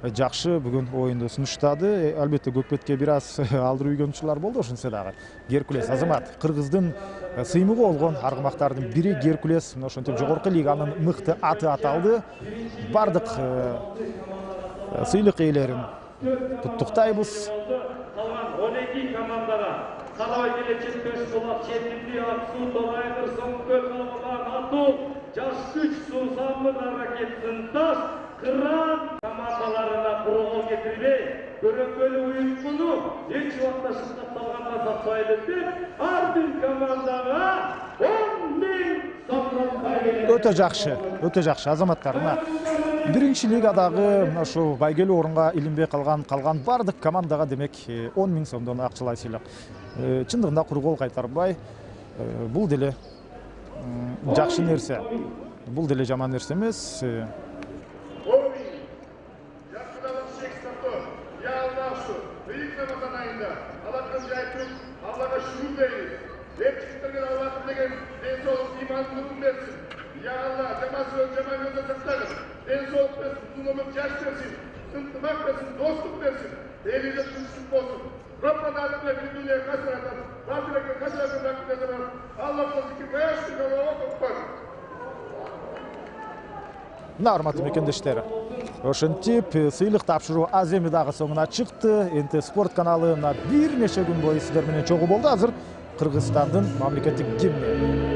жакшы бүгүн оюнду сунуштады. Албетте көкпетке бир аз алдыруу үйгөнчүлөр болду, ошентсе дагы Геркулес Азамат кыргыздын сыймыгы болгон аргымактардын бири Геркулес мына ошентип жогорку лиганын мыкты аты аталды. Бардык сыйлык ээлерин куттуктайбыз. 12 командага Калабай келечек Төшболот, Четимди, Аксу, Тоғайдыр, Соңкөл, Қалбалар, Ату, Жаш күч, Сусамбыр, Ракет, Сынташ, Кыран командаларына кургол кетирбей, көрөкөлүү уюшууну эч убакта шыкталганда сатпайлы деп, ар бир командага 10 000 сомдон өтө жакшы азаматтар. Биринчи лигадагы ошол байгелүү орунга илинбей калган бардык командага демек 10 000 сомдон акчалай сыйлык. Чындыгында кургол кайтарбай, бул деле жакшы нерсе. Бул деле жаман нерсе эмес. Урматтуу мекендештер, ошентип сыйлык тапшыруу аз эми дагы соңуна чыкты. НТ Спорт каналы бир нече күн бою сиздер менен чогуу болду. Азыр Кыргызстандын мамлекеттик гимни